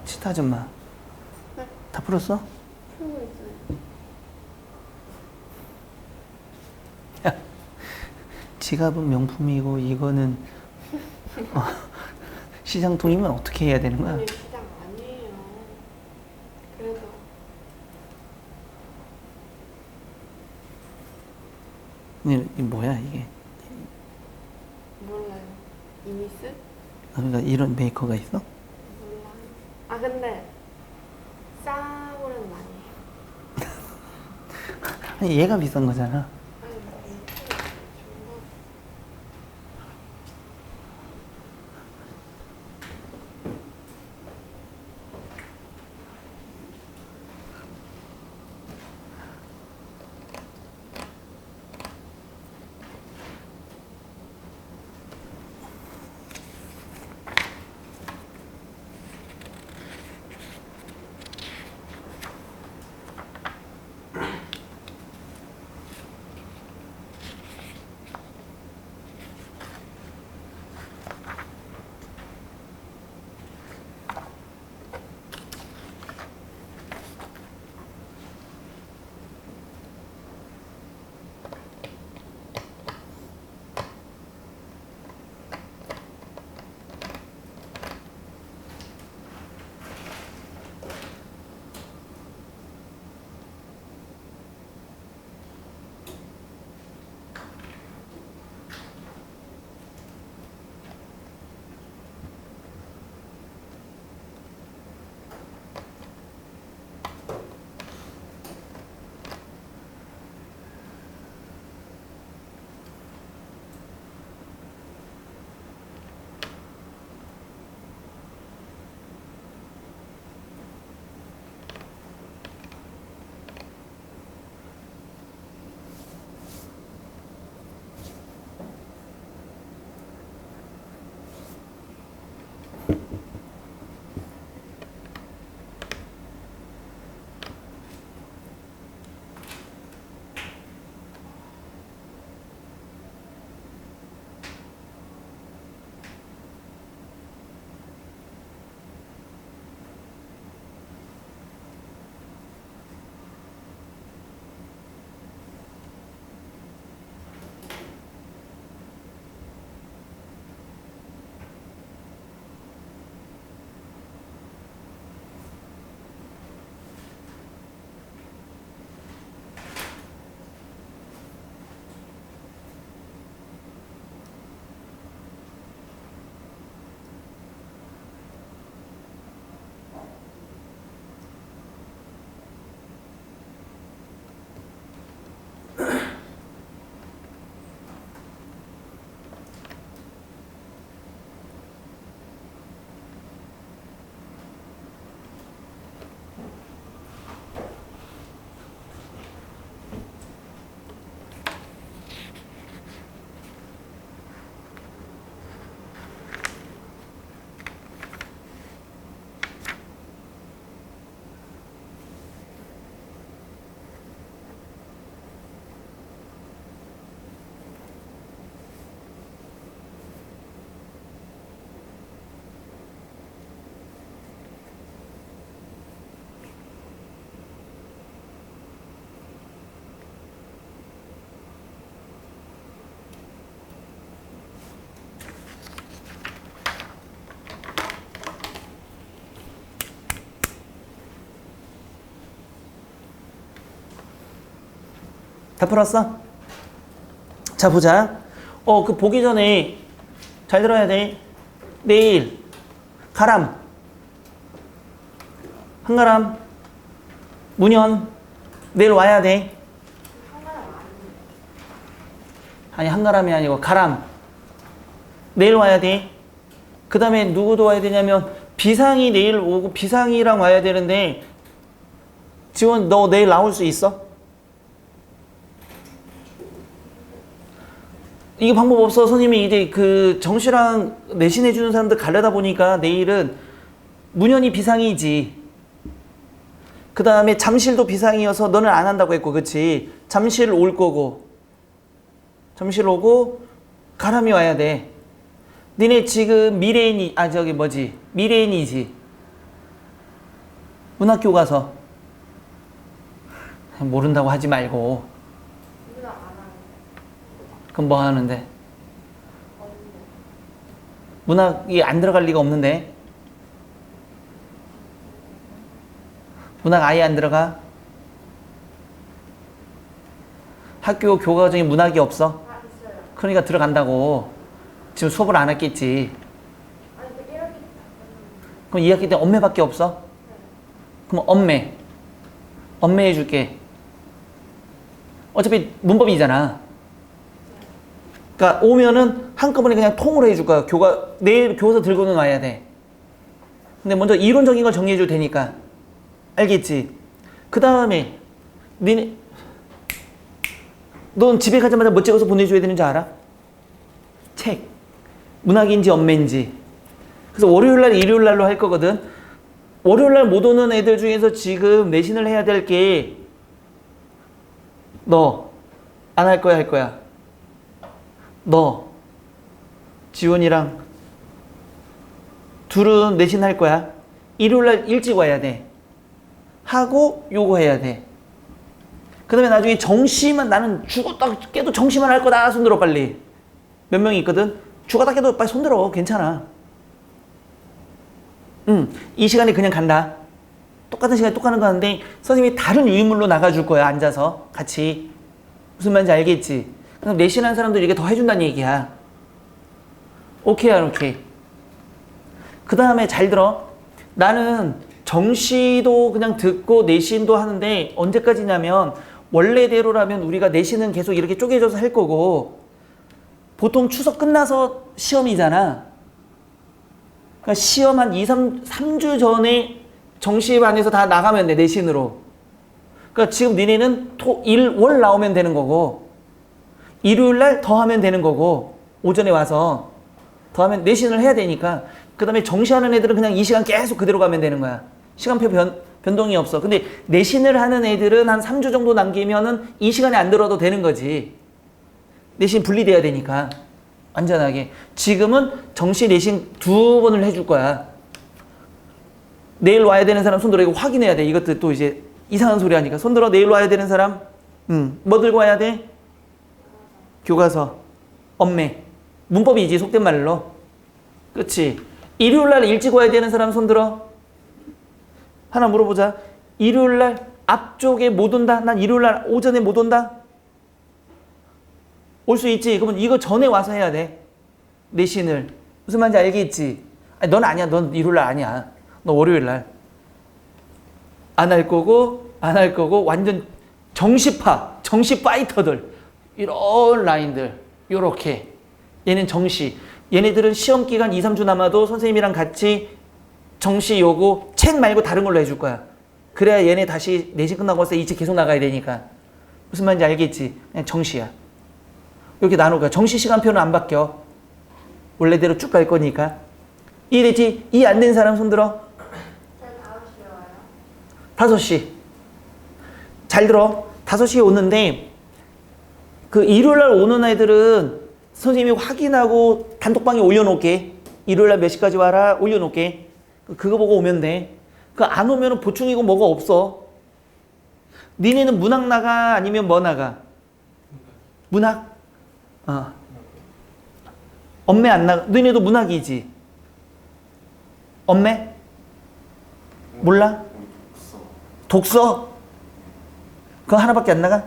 치타 아줌마. 네. 다 풀었어? 풀고 있어요. 야, 지갑은 명품이고 이거는 시장통이면 어떻게 해야 되는 거야? 아니 시장 아니에요. 그래도 이게 뭐야 이게? 몰라요. 이미스? 그러니까 이런 메이커가 있어? 몰라. 아 근데 싸구려는 아니에요. 아니 얘가 비싼 거잖아. 아니 중국 다 풀었어? 자, 보자. 그 보기 전에 잘 들어야 돼. 내일 가람, 한가람, 문현 내일 와야 돼. 아니, 한가람이 아니고 가람 내일 와야 돼. 그 다음에 누구도 와야 되냐면 비상이 내일 오고 비상이랑 와야 되는데 지원 너 내일 나올 수 있어? 이게 방법 없어. 선생님이 이제 그 정시랑 내신해 주는 사람들 가려다 보니까 내일은 문현이 비상이지. 그 다음에 잠실도 비상이어서 너는 안 한다고 했고, 그치? 잠실 올 거고, 잠실 오고 가람이 와야 돼. 니네 지금 미래인이, 미래인이지. 문학 교과서. 모른다고 하지 말고. 문학 안 하는데. 그럼 뭐 하는데? 없는데. 문학이 안 들어갈 리가 없는데. 문학 아예 안 들어가? 학교 교과 중에 문학이 없어? 아, 있어요. 그러니까 들어간다고. 지금 수업을 안 했겠지. 아니, 그 1학기 때 그럼 2학기 때 엄매밖에 없어? 그럼 엄매. 엄매 해줄게. 어차피 문법이잖아. 그러니까 오면은 한꺼번에 그냥 통으로 해줄 거야. 내일 교과서 들고는 와야 돼. 근데 먼저 이론적인 걸 정리해 줄 테니까. 알겠지? 그 다음에 넌 집에 가자마자 뭐 찍어서 보내줘야 되는 줄 알아? 책. 문학인지 엄매인지. 그래서 월요일날 일요일날로 할 거거든. 월요일날 못 오는 애들 중에서 지금 내신을 해야 될 게 너 안 할 거야 할 거야? 너 지원이랑 둘은 내신 할 거야. 일요일날 일찍 와야 돼. 하고 요거 해야 돼. 그 다음에 나중에 정시만 나는 죽었다 깨도 정시만 할 거다. 손들어 빨리. 몇 명이 있거든. 죽었다 깨도 빨리 손들어. 괜찮아. 이 시간에 그냥 간다. 똑같은 시간에 똑같은 거 하는데 선생님이 다른 유인물로 나가줄 거야. 앉아서 같이. 무슨 말인지 알겠지? 그럼 내신한 사람들 이게 더 해준다는 얘기야. 오케이 안 오케이? 그 다음에 잘 들어. 나는 정시도 그냥 듣고 내신도 하는데 언제까지냐면 원래대로라면 우리가 내신은 계속 이렇게 쪼개져서 할 거고 보통 추석 끝나서 시험이잖아. 그러니까 시험 한 3주 전에 정시반에서 다 나가면 돼, 내신으로. 그러니까 지금 니네는 월 나오면 되는 거고 일요일 날 더 하면 되는 거고 오전에 와서 더 하면 내신을 해야 되니까 그 다음에 정시하는 애들은 그냥 이 시간 계속 그대로 가면 되는 거야. 시간표 변동이 없어. 근데 내신을 하는 애들은 한 3주 정도 남기면은 이 시간에 안 들어도 되는 거지. 내신 분리돼야 되니까. 안전하게. 지금은 정시 내신 2번을 해줄 거야. 내일 와야 되는 사람 손들어. 이거 확인해야 돼. 이것도 또 이제 이상한 소리 하니까. 손들어. 내일 와야 되는 사람. 뭐 들고 와야 돼? 교과서. 엄매. 문법이지, 속된 말로. 그렇지. 일요일날 일찍 와야 되는 사람 손들어. 하나 물어보자. 일요일날 앞쪽에 못 온다? 난 일요일날 오전에 못 온다? 올 수 있지. 그러면 이거 전에 와서 해야 돼. 내신을. 무슨 말인지 알겠지? 아니, 넌 아니야. 넌 일요일날 아니야. 너 월요일날. 안 할 거고 완전 정시파, 정시 파이터들. 이런 라인들. 요렇게. 얘는 정시. 얘네들은 시험 기간 2, 3주 남아도 선생님이랑 같이 정시 요거 책 말고 다른 걸로 해줄 거야. 그래야 얘네 다시 내신 끝나고 와서 이 책 계속 나가야 되니까. 무슨 말인지 알겠지? 그냥 정시야. 이렇게 나눌 거야. 정시 시간표는 안 바뀌어. 원래대로 쭉 갈 거니까. 이해되지? 이해 안 된 사람 손들어. 저 5시에 와요. 5시. 잘 들어. 5시에 오는데 그 일요일날 오는 애들은 선생님이 확인하고 단톡방에 올려놓을게. 일요일날 몇 시까지 와라 올려놓을게. 그거 보고 오면 돼. 그 안 오면 보충이고 뭐가 없어. 니네는 문학 나가 아니면 뭐 나가? 문학? 엄매 안 나가. 너희네도 문학이지. 엄매? 몰라? 독서? 그거 하나밖에 안 나가?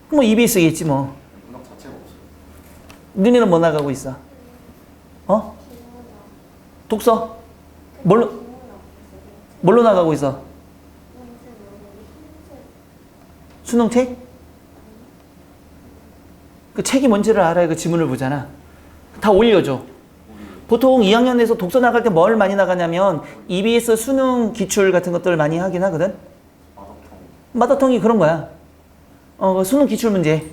뭐 EBS겠지 뭐. 문학 자체가 없어요. 너희는 뭐 나가고 있어? 독서? 뭘로 나가고 있어? 수능책? 그 책이 뭔지를 알아야 그 지문을 보잖아. 다 올려줘. 보통 2학년에서 독서 나갈 때 뭘 많이 나가냐면 EBS 수능 기출 같은 것들을 많이 하긴 하거든. 마더텅이 그런 거야. 수능 기출 문제.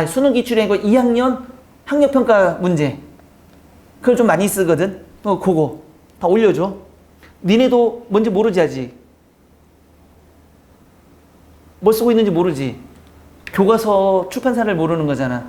수능 기출이 아니고 2학년 학력평가 문제. 그걸 좀 많이 쓰거든. 그거 다 올려줘. 니네도 뭔지 모르지 아직. 뭘 쓰고 있는지 모르지. 교과서 출판사를 모르는 거잖아.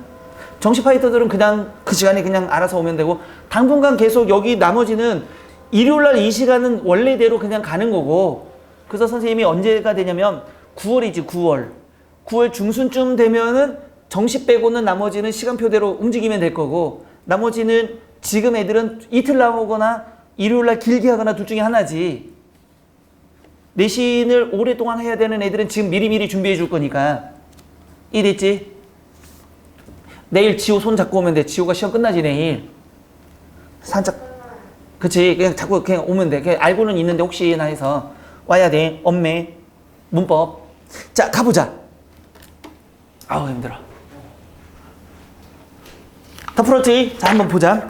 정시 파이터들은 그냥 그 시간에 그냥 알아서 오면 되고 당분간 계속 여기 나머지는 일요일날 이 시간은 원래대로 그냥 가는 거고 그래서 선생님이 언제가 되냐면 9월이지 9월 중순쯤 되면은 정시 빼고는 나머지는 시간표대로 움직이면 될 거고 나머지는 지금 애들은 이틀 나오거나 일요일날 길게 하거나 둘 중에 하나지 내신을 오랫동안 해야 되는 애들은 지금 미리미리 준비해 줄 거니까 이해됐지? 내일 지호 손 잡고 오면 돼. 지호가 시험 끝나지 내일 살짝 그치 그냥 자꾸 그냥 오면 돼. 그냥 알고는 있는데 혹시나 해서 와야 돼. 엄매 문법 자 가보자. 아우 힘들어. 다 풀었지? 자 한번 보자.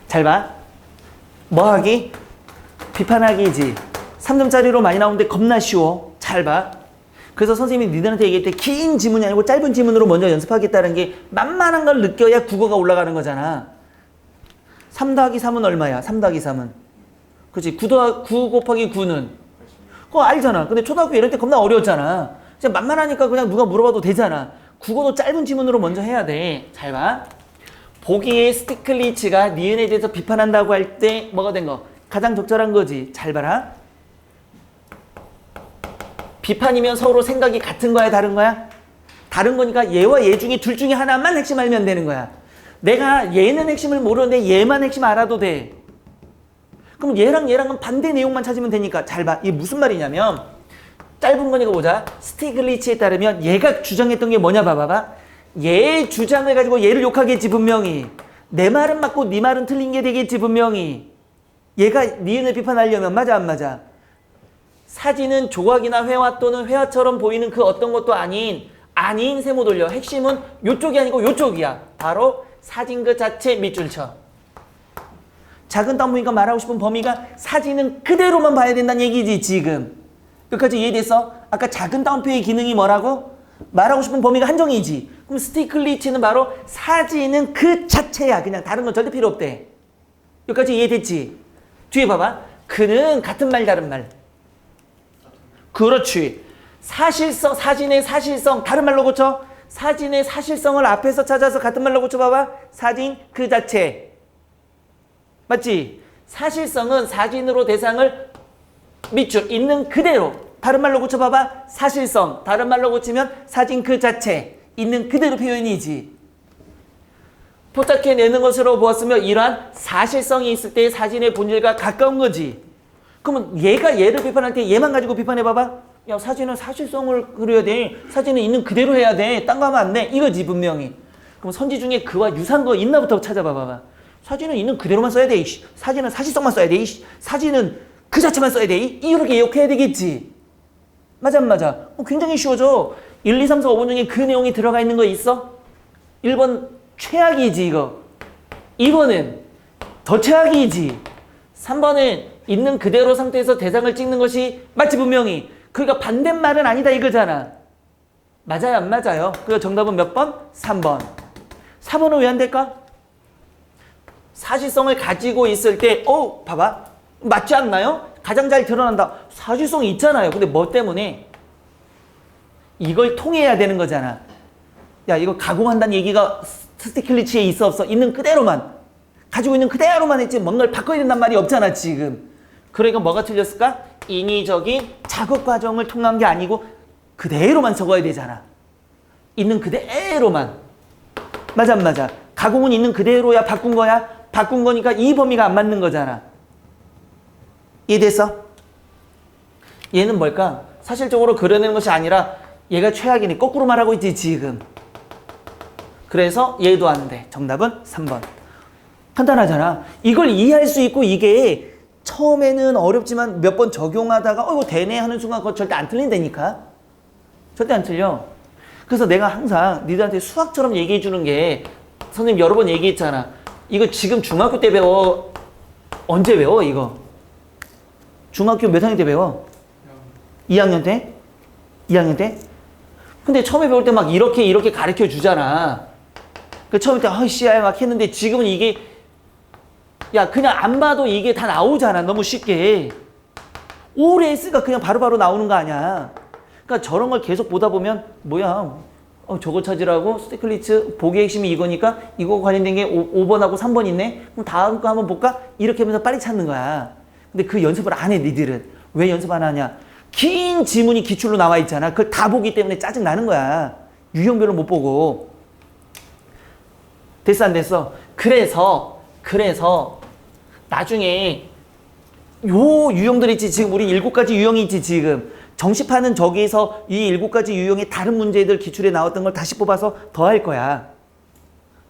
잘 봐. 뭐하기? 비판하기지. 3점짜리로 많이 나오는데 겁나 쉬워. 잘 봐. 그래서 선생님이 니들한테 얘기할 때 긴 지문이 아니고 짧은 지문으로 먼저 연습하겠다는 게 만만한 걸 느껴야 국어가 올라가는 거잖아. 3 더하기 3은 얼마야? 3 더하기 3은 그치 9 곱하기 9는 그거 알잖아. 근데 초등학교 이럴 때 겁나 어려웠잖아. 진짜 만만하니까 그냥 누가 물어봐도 되잖아. 국어도 짧은 지문으로 먼저 해야 돼. 잘 봐. 보기에 스티클리츠가 니은에 대해서 비판한다고 할 때 뭐가 된 거? 가장 적절한 거지. 잘 봐라. 비판이면 서로 생각이 같은 거야 다른 거야? 다른 거니까 얘와 얘 중에 둘 중에 하나만 핵심 알면 되는 거야. 내가 얘는 핵심을 모르는데 얘만 핵심 알아도 돼. 그럼 얘랑은 반대 내용만 찾으면 되니까 잘 봐. 이게 무슨 말이냐면 짧은 거니까 보자. 스티글리츠에 따르면 얘가 주장했던 게 뭐냐 봐봐. 얘의 주장을 가지고 얘를 욕하겠지 분명히. 내 말은 맞고 네 말은 틀린 게 되겠지 분명히. 얘가 니은을 비판하려면 맞아 안 맞아? 사진은 조각이나 회화 또는 회화처럼 보이는 그 어떤 것도 아닌 세모 돌려. 핵심은 요쪽이 아니고 요쪽이야. 바로 사진 그 자체 밑줄 쳐. 작은 땅보니까 말하고 싶은 범위가 사진은 그대로만 봐야 된다는 얘기지 지금. 여기까지 이해됐어? 아까 작은 따옴표의 기능이 뭐라고? 말하고 싶은 범위가 한정이지. 그럼 스티클리치는 바로 사진은 그 자체야. 그냥 다른 건 절대 필요 없대. 여기까지 이해됐지? 뒤에 봐봐. 그는 같은 말 다른 말. 그렇지. 사실성, 사진의 사실성 다른 말로 고쳐. 사진의 사실성을 앞에서 찾아서 같은 말로 고쳐봐봐. 사진 그 자체. 맞지? 사실성은 사진으로 대상을 밑줄 있는 그대로. 다른 말로 고쳐봐봐. 사실성. 다른 말로 고치면 사진 그 자체. 있는 그대로 표현이지. 포착해내는 것으로 보았으며 이러한 사실성이 있을 때 사진의 본질과 가까운 거지. 그러면 얘가 얘를 비판할 때 얘만 가지고 비판해봐봐. 야 사진은 사실성을 그려야 돼. 사진은 있는 그대로 해야 돼. 딴 거 하면 안 돼. 이거지 분명히. 그럼 선지 중에 그와 유사한 거 있나부터 찾아봐봐. 사진은 있는 그대로만 써야 돼. 사진은 사실성만 써야 돼. 사진은 그 자체만 써야 돼. 이렇게 욕해야 되겠지. 맞아 안 맞아? 굉장히 쉬워져. 1, 2, 3, 4, 5번 중에 그 내용이 들어가 있는 거 있어? 1번 최악이지 이거. 2번은 더 최악이지. 3번은 있는 그대로 상태에서 대상을 찍는 것이 맞지 분명히. 그러니까 반대말은 아니다 이거잖아. 맞아요 안 맞아요? 그래서 정답은 몇 번? 3번. 4번은 왜 안 될까? 사실성을 가지고 있을 때 봐봐. 맞지 않나요? 가장 잘 드러난다. 사실성이 있잖아요. 근데 뭐 때문에? 이걸 통해야 되는 거잖아. 야 이거 가공한다는 얘기가 스티클리치에 있어 없어? 있는 그대로만. 가지고 있는 그대로만 했지 뭔가를 바꿔야 된단 말이 없잖아 지금. 그러니까 뭐가 틀렸을까? 인위적인 작업 과정을 통한 게 아니고 그대로만 적어야 되잖아. 있는 그대로만. 맞아 안 맞아? 가공은 있는 그대로야 바꾼 거야? 바꾼 거니까 이 범위가 안 맞는 거잖아. 이해됐어? 얘는 뭘까? 사실적으로 그려내는 것이 아니라 얘가 최악이니 거꾸로 말하고 있지 지금. 그래서 얘도 안 돼. 정답은 3번. 간단하잖아. 이걸 이해할 수 있고 이게 처음에는 어렵지만 몇 번 적용하다가 이거 되네 하는 순간 그거 절대 안 틀린다니까. 절대 안 틀려. 그래서 내가 항상 니들한테 수학처럼 얘기해 주는 게 선생님 여러 번 얘기했잖아. 이거 지금 중학교 때 배워. 언제 배워 이거? 중학교 몇 학년 때 배워? 2학년 때? 2학년 때? 근데 처음에 배울 때 막 이렇게 가르쳐 주잖아. 그 처음에 때 씨야 막 했는데 지금은 이게 야 그냥 안 봐도 이게 다 나오잖아. 너무 쉽게. 오래 했으니까 그냥 바로바로 나오는 거 아니야. 그러니까 저런 걸 계속 보다 보면 뭐야 저거 찾으라고 스테클리츠 보기의 핵심이 이거니까 이거 관련된 게 5번하고 3번 있네. 그럼 다음 거 한번 볼까? 이렇게 하면서 빨리 찾는 거야. 근데 그 연습을 안 해, 니들은. 왜 연습 안 하냐? 긴 지문이 기출로 나와 있잖아. 그걸 다 보기 때문에 짜증 나는 거야. 유형별로 못 보고. 됐어, 안 됐어? 그래서 나중에 요 유형들 있지. 지금 우리 7가지 유형이 있지, 지금. 정시판은 저기서 이 7가지 유형의 다른 문제들 기출에 나왔던 걸 다시 뽑아서 더 할 거야.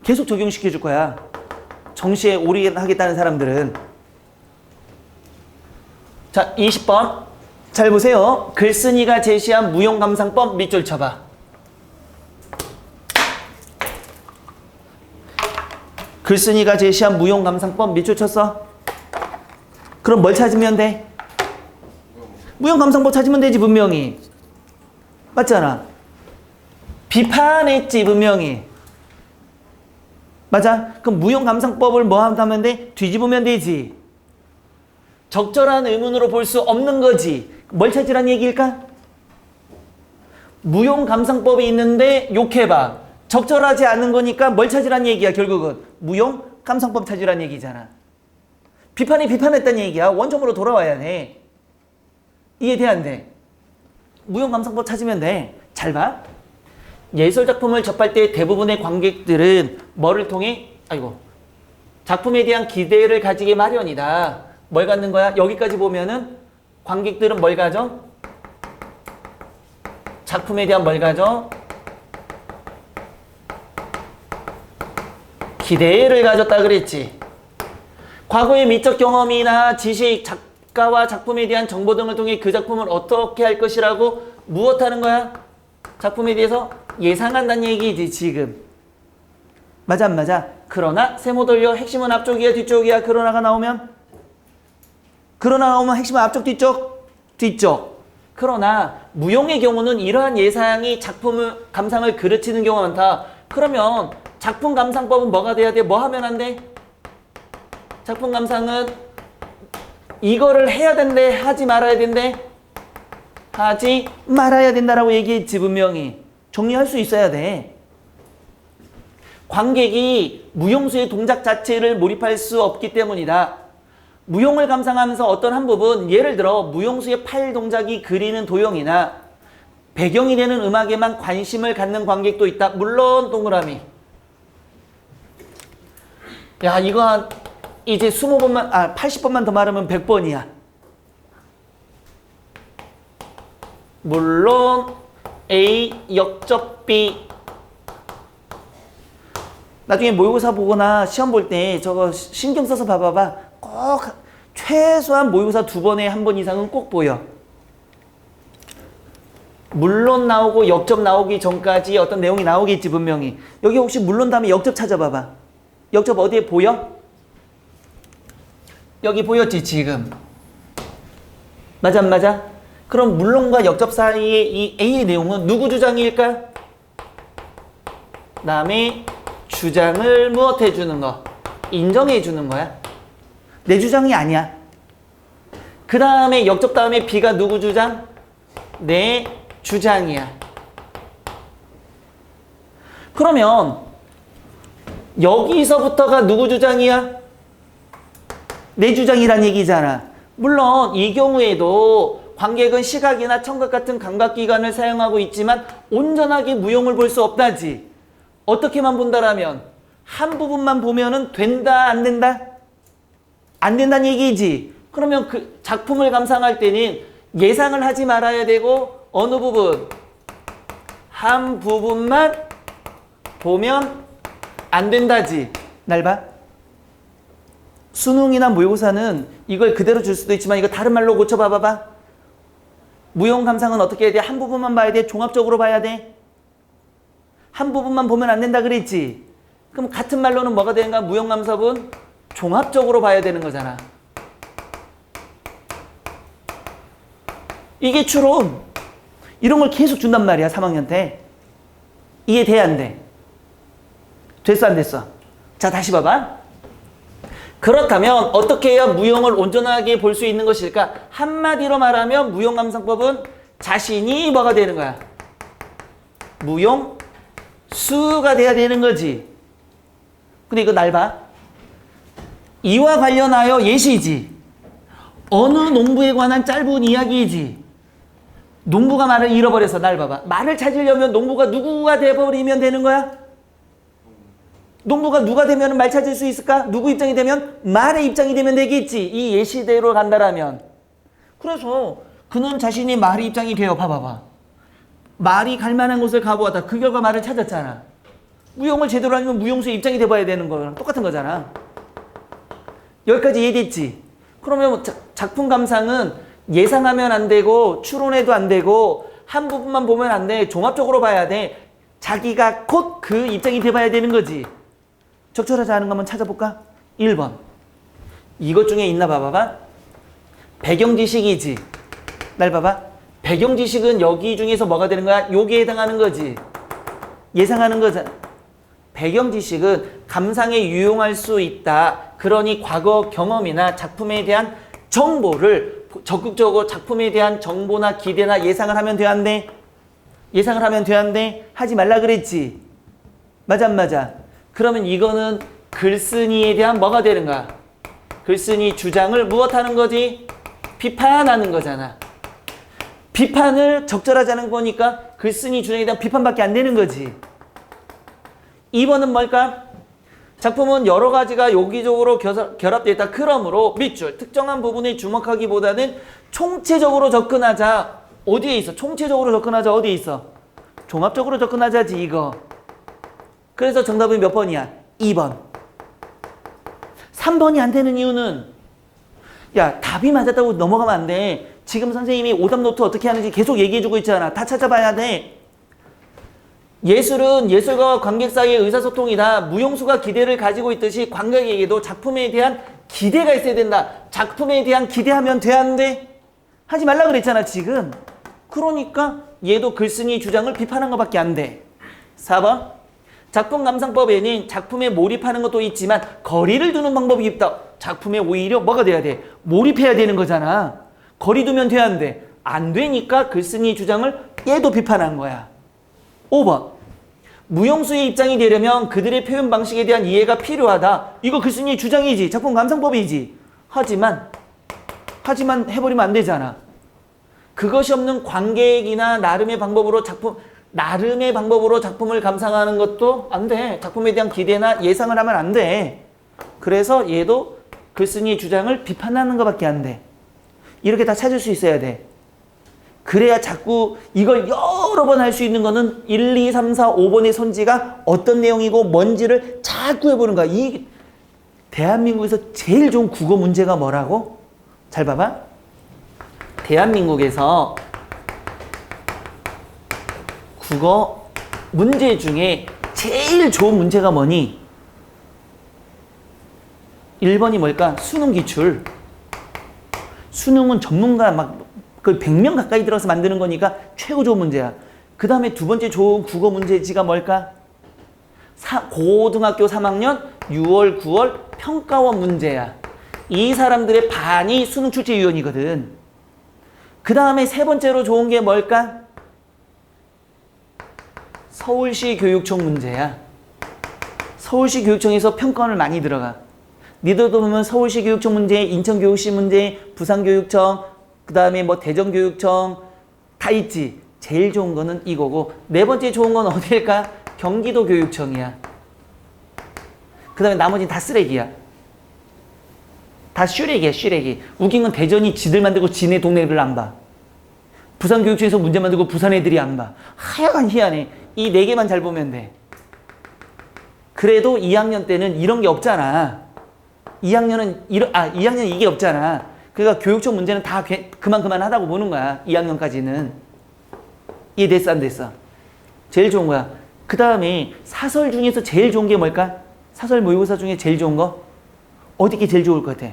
계속 적용시켜 줄 거야. 정시에 올인하겠다는 사람들은. 자, 20번. 잘 보세요. 글쓴이가 제시한 무용감상법 밑줄 쳐봐. 글쓴이가 제시한 무용감상법 밑줄 쳤어? 그럼 뭘 찾으면 돼? 무용감상법 찾으면 되지, 분명히. 맞잖아. 비판했지, 분명히. 맞아? 그럼 무용감상법을 뭐 하면 돼? 뒤집으면 되지. 적절한 의문으로 볼 수 없는 거지. 뭘 찾으란 얘기일까? 무용감상법이 있는데 욕해봐. 적절하지 않은 거니까 뭘 찾으란 얘기야, 결국은. 무용감상법 찾으란 얘기잖아. 비판이 비판했다는 얘기야. 원점으로 돌아와야 돼. 이해돼, 안 돼? 무용감상법 찾으면 돼. 잘 봐. 예술작품을 접할 때 대부분의 관객들은 뭐를 통해? 작품에 대한 기대를 가지게 마련이다. 뭘 갖는 거야? 여기까지 보면은 관객들은 뭘 가져? 작품에 대한 뭘 가져? 기대를 가졌다 그랬지. 과거의 미적 경험이나 지식, 작가와 작품에 대한 정보 등을 통해 그 작품을 어떻게 할 것이라고 무엇하는 거야? 작품에 대해서 예상한다는 얘기지, 지금. 맞아, 안 맞아? 그러나 세모 돌려 핵심은 앞쪽이야, 뒤쪽이야? 그러나가 나오면 핵심은 앞쪽, 뒤쪽? 뒤쪽. 그러나 무용의 경우는 이러한 예상이 작품을 감상을 그르치는 경우가 많다. 그러면 작품 감상법은 뭐가 돼야 돼? 뭐 하면 안 돼? 작품 감상은 이거를 해야 된대, 하지 말아야 된대? 하지 말아야 된다라고 얘기했지, 분명히. 정리할 수 있어야 돼. 관객이 무용수의 동작 자체를 몰입할 수 없기 때문이다. 무용을 감상하면서 어떤 한 부분, 예를 들어 무용수의 팔 동작이 그리는 도형이나 배경이 되는 음악에만 관심을 갖는 관객도 있다. 물론 동그라미. 야, 이거 이제 20번만, 80번만 더 말하면 100번이야. 물론 A 역접 B. 나중에 모의고사 보거나 시험 볼 때 저거 신경 써서 봐봐봐. 꼭 최소한 모의고사 2번에 1번 이상은 꼭 보여. 물론 나오고 역접 나오기 전까지 어떤 내용이 나오겠지, 분명히. 여기 혹시 물론 다음에 역접 찾아봐봐. 역접 어디에 보여? 여기 보였지, 지금. 맞아, 안 맞아? 그럼 물론과 역접 사이의 이 A의 내용은 누구 주장일까? 남의 주장을 무엇 해주는 거? 인정해 주는 거야. 내 주장이 아니야. 그 다음에 역접 다음에 B가 누구 주장? 내 주장이야. 그러면 여기서부터가 누구 주장이야? 내 주장이란 얘기잖아. 물론 이 경우에도 관객은 시각이나 청각 같은 감각기관을 사용하고 있지만 온전하게 무용을 볼 수 없다지. 어떻게만 본다라면 한 부분만 보면은 된다, 안 된다? 안 된다는 얘기지. 그러면 그 작품을 감상할 때는 예상을 하지 말아야 되고 어느 부분? 한 부분만 보면 안 된다지. 날 봐. 수능이나 모의고사는 이걸 그대로 줄 수도 있지만 이거 다른 말로 고쳐봐봐. 무용 감상은 어떻게 해야 돼? 한 부분만 봐야 돼? 종합적으로 봐야 돼? 한 부분만 보면 안 된다 그랬지? 그럼 같은 말로는 뭐가 되는가? 무용 감상은 종합적으로 봐야 되는 거잖아. 이게 추론. 이런 걸 계속 준단 말이야, 3학년 때. 이해돼, 안 돼? 됐어, 안 됐어? 자, 다시 봐봐. 그렇다면 어떻게 해야 무용을 온전하게 볼 수 있는 것일까? 한마디로 말하면 무용감상법은 자신이 뭐가 되는 거야? 무용 수가 돼야 되는 거지. 근데 이거 날 봐. 이와 관련하여 예시지. 어느 농부에 관한 짧은 이야기이지. 농부가 말을 잃어버려서 날 봐봐. 말을 찾으려면 농부가 누구가 돼버리면 되는 거야? 농부가 누가 되면 말 찾을 수 있을까? 누구 입장이 되면? 말의 입장이 되면 되겠지. 이 예시대로 간다라면. 그래서 그는 자신이 말의 입장이 돼요. 봐봐봐. 말이 갈 만한 곳을 가보았다. 그 결과 말을 찾았잖아. 무용을 제대로 하려면 무용수의 입장이 돼봐야 되는 거랑 똑같은 거잖아. 여기까지 이해됐지? 그러면 작품 감상은 예상하면 안 되고 추론해도 안 되고 한 부분만 보면 안 돼. 종합적으로 봐야 돼. 자기가 곧 그 입장이 돼봐야 되는 거지. 적절하지 않은 거 한번 찾아볼까? 1번. 이것 중에 있나 봐봐. 배경지식이지. 날 봐봐. 배경지식은 여기 중에서 뭐가 되는 거야? 여기에 해당하는 거지. 예상하는 거잖아. 배경지식은 감상에 유용할 수 있다. 그러니 과거 경험이나 작품에 대한 정보를 적극적으로 작품에 대한 정보나 기대나 예상을 하면 돼, 안 돼? 예상을 하면 돼, 안 돼? 하지 말라 그랬지. 맞아, 안 맞아? 그러면 이거는 글쓴이에 대한 뭐가 되는가? 글쓴이 주장을 무엇하는 거지? 비판하는 거잖아. 비판을 적절하지 않은 거니까 글쓴이 주장에 대한 비판밖에 안 되는 거지. 2번은 뭘까? 작품은 여러 가지가 요기적으로 결합되어 있다. 그러므로 밑줄 특정한 부분에 주목하기보다는 총체적으로 접근하자. 어디에 있어? 총체적으로 접근하자. 어디에 있어? 종합적으로 접근하자지 이거. 그래서 정답은 몇 번이야? 2번. 3번이 안 되는 이유는 야, 답이 맞았다고 넘어가면 안 돼. 지금 선생님이 오답 노트 어떻게 하는지 계속 얘기해주고 있잖아. 다 찾아봐야 돼. 예술은 예술가와 관객 사이의 의사소통이다. 무용수가 기대를 가지고 있듯이 관객에게도 작품에 대한 기대가 있어야 된다. 작품에 대한 기대하면 돼, 안 돼? 하지 말라 그랬잖아 지금. 그러니까 얘도 글쓴이 주장을 비판한 것밖에 안 돼. 4번. 작품 감상법에는 작품에 몰입하는 것도 있지만 거리를 두는 방법이 있다. 작품에 오히려 뭐가 돼야 돼? 몰입해야 되는 거잖아. 거리 두면 돼, 안 돼? 안 되니까 글쓴이 주장을 얘도 비판한 거야. 5번. 무용수의 입장이 되려면 그들의 표현 방식에 대한 이해가 필요하다. 이거 글쓴이의 주장이지. 작품 감상법이지. 하지만 해버리면 안 되잖아. 그것이 없는 관객이나 나름의 방법으로 작품을 감상하는 것도 안 돼. 작품에 대한 기대나 예상을 하면 안 돼. 그래서 얘도 글쓴이의 주장을 비판하는 것밖에 안 돼. 이렇게 다 찾을 수 있어야 돼. 그래야 자꾸 이걸 여러 번 할 수 있는 거는 1, 2, 3, 4, 5번의 선지가 어떤 내용이고 뭔지를 자꾸 해보는 거야. 이 대한민국에서 제일 좋은 국어 문제가 뭐라고? 잘 봐봐. 대한민국에서 국어 문제 중에 제일 좋은 문제가 뭐니? 1번이 뭘까? 수능 기출. 수능은 전문가 막 거의 100명 가까이 들어서 만드는 거니까 최고 좋은 문제야. 그 다음에 두 번째 좋은 국어 문제지가 뭘까? 고등학교 3학년 6월, 9월 평가원 문제야. 이 사람들의 반이 수능 출제위원이거든. 그 다음에 세 번째로 좋은 게 뭘까? 서울시 교육청 문제야. 서울시 교육청에서 평가원을 많이 들어가. 니들도 보면 서울시 교육청 문제, 인천교육시 문제, 부산교육청, 그 다음에 뭐 대전교육청 다 있지. 제일 좋은 거는 이거고, 네 번째 좋은 건 어디일까? 경기도 교육청이야. 그 다음에 나머지는 다 쓰레기야. 다 슈렉이야, 슈렉이. 웃긴 건 대전이 지들 만들고 지네 동네를 안 봐. 부산교육청에서 문제 만들고 부산 애들이 안 봐. 하여간 희한해. 이 네 개만 잘 보면 돼. 그래도 2학년 때는 이런 게 없잖아. 2학년은 2학년 이게 없잖아. 그러니까 교육청 문제는 다 그만 하다고 보는 거야. 2학년까지는. 이해됐어, 안 됐어? 제일 좋은 거야. 그 다음에 사설 중에서 제일 좋은 게 뭘까? 사설 모의고사 중에 제일 좋은 거? 어디 게 제일 좋을 것 같아?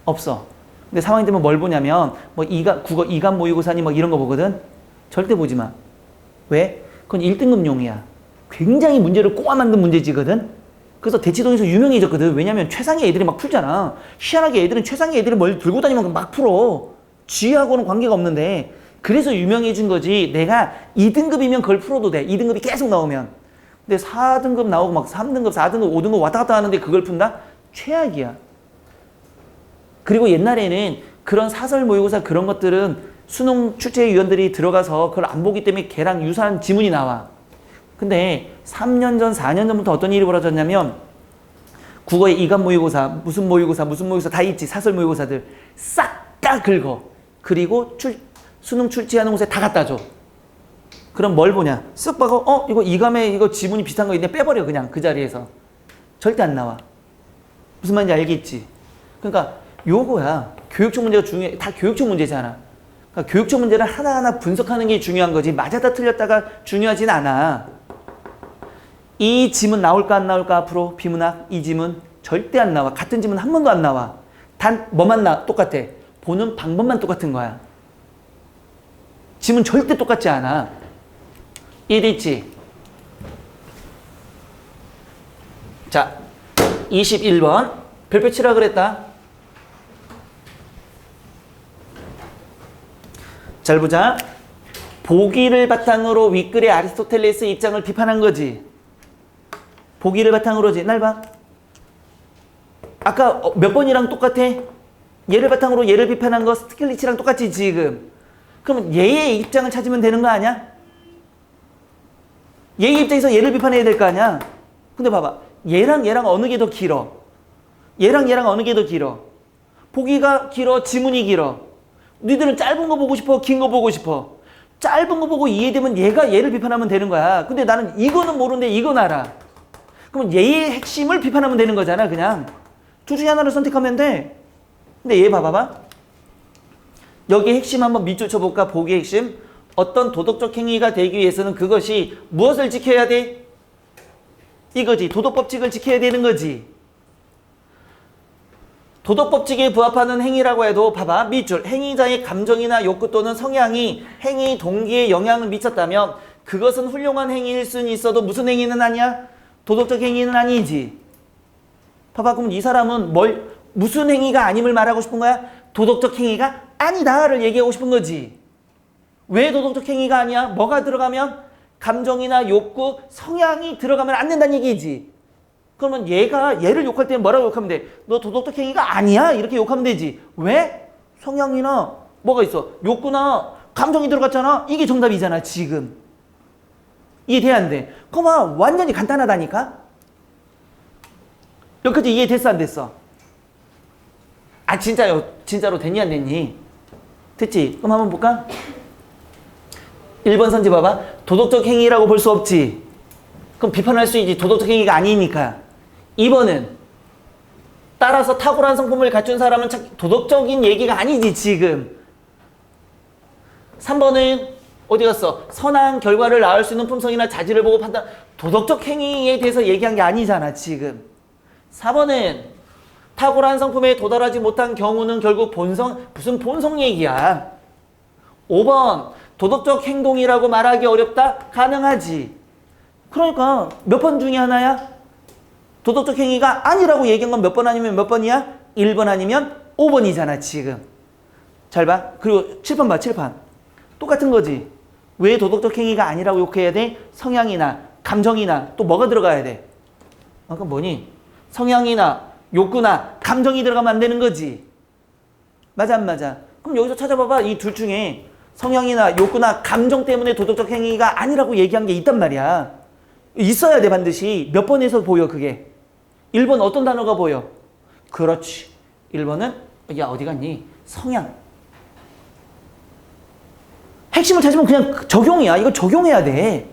없어. 근데 상황이 되면 뭘 보냐면 뭐 국어 2간 모의고사니 뭐 이런 거 보거든? 절대 보지 마. 왜? 그건 1등급용이야. 굉장히 문제를 꼬아 만든 문제지거든? 그래서 대치동에서 유명해졌거든. 왜냐면 최상위 애들이 막 풀잖아. 희한하게 애들은 최상위 애들이 뭘 들고 다니면 막 풀어. 지하고는 관계가 없는데 그래서 유명해진 거지. 내가 2등급이면 그걸 풀어도 돼. 2등급이 계속 나오면. 근데 4등급 나오고 막 3등급, 4등급, 5등급 왔다 갔다 하는데 그걸 푼다? 최악이야. 그리고 옛날에는 그런 사설 모의고사 그런 것들은 수능 출제위원들이 들어가서 그걸 안 보기 때문에 걔랑 유사한 지문이 나와. 근데 3년 전, 4년 전부터 어떤 일이 벌어졌냐면 국어의 이감 모의고사, 무슨 모의고사 다 있지. 사설 모의고사들 싹 다 긁어. 그리고 수능 출제하는 곳에 다 갖다 줘. 그럼 뭘 보냐? 쓱 봐고 이거 이감에 이거 지문이 비슷한 거 있는데 빼버려 그냥 그 자리에서. 절대 안 나와. 무슨 말인지 알겠지? 그러니까 요거야. 교육청 문제가 중요해. 다 교육청 문제잖아. 그러니까 교육청 문제를 하나하나 분석하는 게 중요한 거지. 맞았다 틀렸다가 중요하진 않아. 이 지문 나올까 안 나올까 앞으로 비문학 이 지문 절대 안 나와. 같은 지문 한 번도 안 나와. 단 뭐만 똑같아. 보는 방법만 똑같은 거야. 지문 절대 똑같지 않아. 이해됐지? 자, 21번 별표 치라 그랬다. 잘 보자. 보기를 바탕으로 윗글의 아리스토텔레스 입장을 비판한 거지. 보기를 바탕으로지. 날 봐. 아까 몇 번이랑 똑같아? 얘를 바탕으로 얘를 비판한 거 스티글리츠랑 똑같지 지금. 그러면 얘의 입장을 찾으면 되는 거 아니야? 얘의 입장에서 얘를 비판해야 될 거 아니야? 근데 봐봐. 얘랑 어느 게 더 길어? 얘랑 어느 게 더 길어? 보기가 길어? 지문이 길어? 니들은 짧은 거 보고 싶어? 긴 거 보고 싶어? 짧은 거 보고 이해되면 얘가 얘를 비판하면 되는 거야. 근데 나는 이거는 모르는데 이건 알아. 그럼 얘의 핵심을 비판하면 되는 거잖아 그냥. 둘 중에 하나를 선택하면 돼. 근데 얘 봐봐봐. 여기 핵심 한번 밑줄 쳐볼까? 보기의 핵심. 어떤 도덕적 행위가 되기 위해서는 그것이 무엇을 지켜야 돼? 이거지. 도덕법칙을 지켜야 되는 거지. 도덕법칙에 부합하는 행위라고 해도 봐봐. 밑줄. 행위자의 감정이나 욕구 또는 성향이 행위 동기에 영향을 미쳤다면 그것은 훌륭한 행위일 수는 있어도 무슨 행위는 아니야? 도덕적 행위는 아니지. 봐봐. 그럼 이 사람은 무슨 행위가 아님을 말하고 싶은 거야? 도덕적 행위가 아니다를 얘기하고 싶은 거지. 왜 도덕적 행위가 아니야? 뭐가 들어가면? 감정이나 욕구, 성향이 들어가면 안 된다는 얘기지. 그러면 얘를 욕할 때는 뭐라고 욕하면 돼? 너 도덕적 행위가 아니야? 이렇게 욕하면 되지. 왜? 성향이나 뭐가 있어? 욕구나 감정이 들어갔잖아? 이게 정답이잖아 지금. 이해돼 안 돼? 그만 완전히 간단하다니까? 여기까지 이해됐어 안 됐어? 아 진짜로 됐니 안 됐니? 됐지? 그럼 한번 볼까? 1번 선지 봐봐. 도덕적 행위라고 볼 수 없지. 그럼 비판할 수 있지. 도덕적 행위가 아니니까. 2번은 따라서 탁월한 성품을 갖춘 사람은 도덕적인 얘기가 아니지 지금. 3번은 어디 갔어? 선한 결과를 낳을 수 있는 품성이나 자질을 보고 판단. 도덕적 행위에 대해서 얘기한 게 아니잖아 지금. 4번은 탁월한 성품에 도달하지 못한 경우는 결국 무슨 본성 얘기야. 5번 도덕적 행동이라고 말하기 어렵다? 가능하지. 그러니까 몇 번 중에 하나야? 도덕적 행위가 아니라고 얘기한 건 몇 번 아니면 몇 번이야? 1번 아니면 5번이잖아 지금. 잘 봐. 그리고 7번 봐. 7번. 똑같은 거지. 왜 도덕적 행위가 아니라고 욕해야 돼? 성향이나 감정이나 또 뭐가 들어가야 돼? 그럼 뭐니? 성향이나 욕구나 감정이 들어가면 안 되는 거지. 맞아 안 맞아? 그럼 여기서 찾아봐봐. 이 둘 중에 성향이나 욕구나 감정 때문에 도덕적 행위가 아니라고 얘기한 게 있단 말이야. 있어야 돼 반드시. 몇 번에서 보여 그게? 1번 어떤 단어가 보여? 그렇지. 1번은 야 어디 갔니? 성향. 핵심을 찾으면 그냥 적용이야. 이거 적용해야 돼.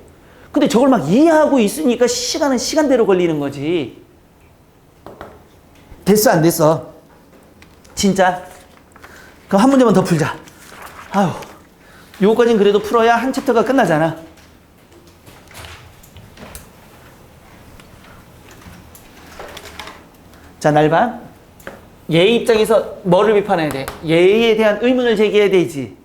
근데 저걸 막 이해하고 있으니까 시간은 시간대로 걸리는 거지. 됐어 안 됐어? 진짜? 그럼 한 문제만 더 풀자. 아유, 요거까지는 그래도 풀어야 한 챕터가 끝나잖아. 자, 날반. 얘 입장에서 뭐를 비판해야 돼? 얘에 대한 의문을 제기해야 되지.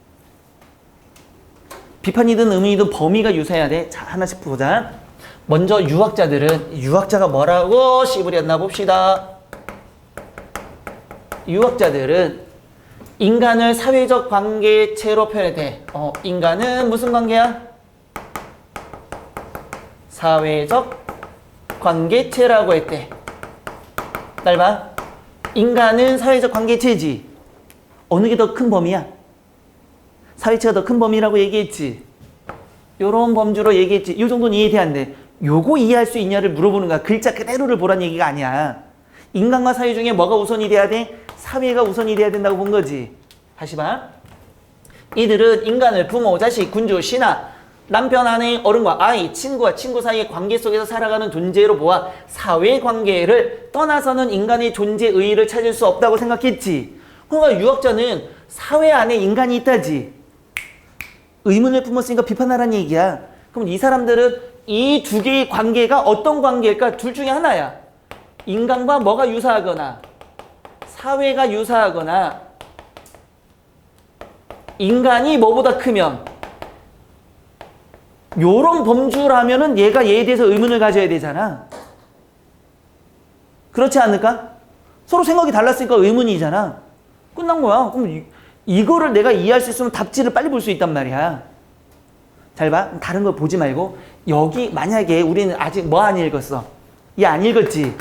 비판이든 의문이든 범위가 유사해야 돼. 자, 하나씩 보자. 먼저 유학자가 뭐라고 씨부렸나 봅시다. 유학자들은 인간을 사회적 관계체로 표현해 돼. 인간은 무슨 관계야? 사회적 관계체라고 했대. 날 봐. 인간은 사회적 관계체지. 어느 게 더 큰 범위야? 사회체가 더 큰 범위라고 얘기했지. 요런 범주로 얘기했지. 요 정도는 이해돼 안 돼? 요거 이해할 수 있냐를 물어보는 거야. 글자 그대로를 보란 얘기가 아니야. 인간과 사회 중에 뭐가 우선이 돼야 돼? 사회가 우선이 돼야 된다고 본 거지. 다시 봐. 이들은 인간을 부모, 자식, 군주, 신하, 남편, 아내, 어른과 아이, 친구와 친구 사이의 관계 속에서 살아가는 존재로 보아 사회관계를 떠나서는 인간의 존재 의의를 찾을 수 없다고 생각했지. 그러니까 유학자는 사회 안에 인간이 있다지. 의문을 품었으니까 비판하라는 얘기야. 그럼 이 사람들은 이 두 개의 관계가 어떤 관계일까? 둘 중에 하나야. 인간과 뭐가 유사하거나 사회가 유사하거나 인간이 뭐보다 크면 요런 범주라면은 얘가 얘에 대해서 의문을 가져야 되잖아. 그렇지 않을까? 서로 생각이 달랐으니까 의문이잖아. 끝난 거야. 그럼 이거를 내가 이해할 수 있으면 답지를 빨리 볼 수 있단 말이야. 잘 봐. 다른 거 보지 말고 여기 만약에 우리는 아직 뭐 안 읽었어? 얘 안 읽었지?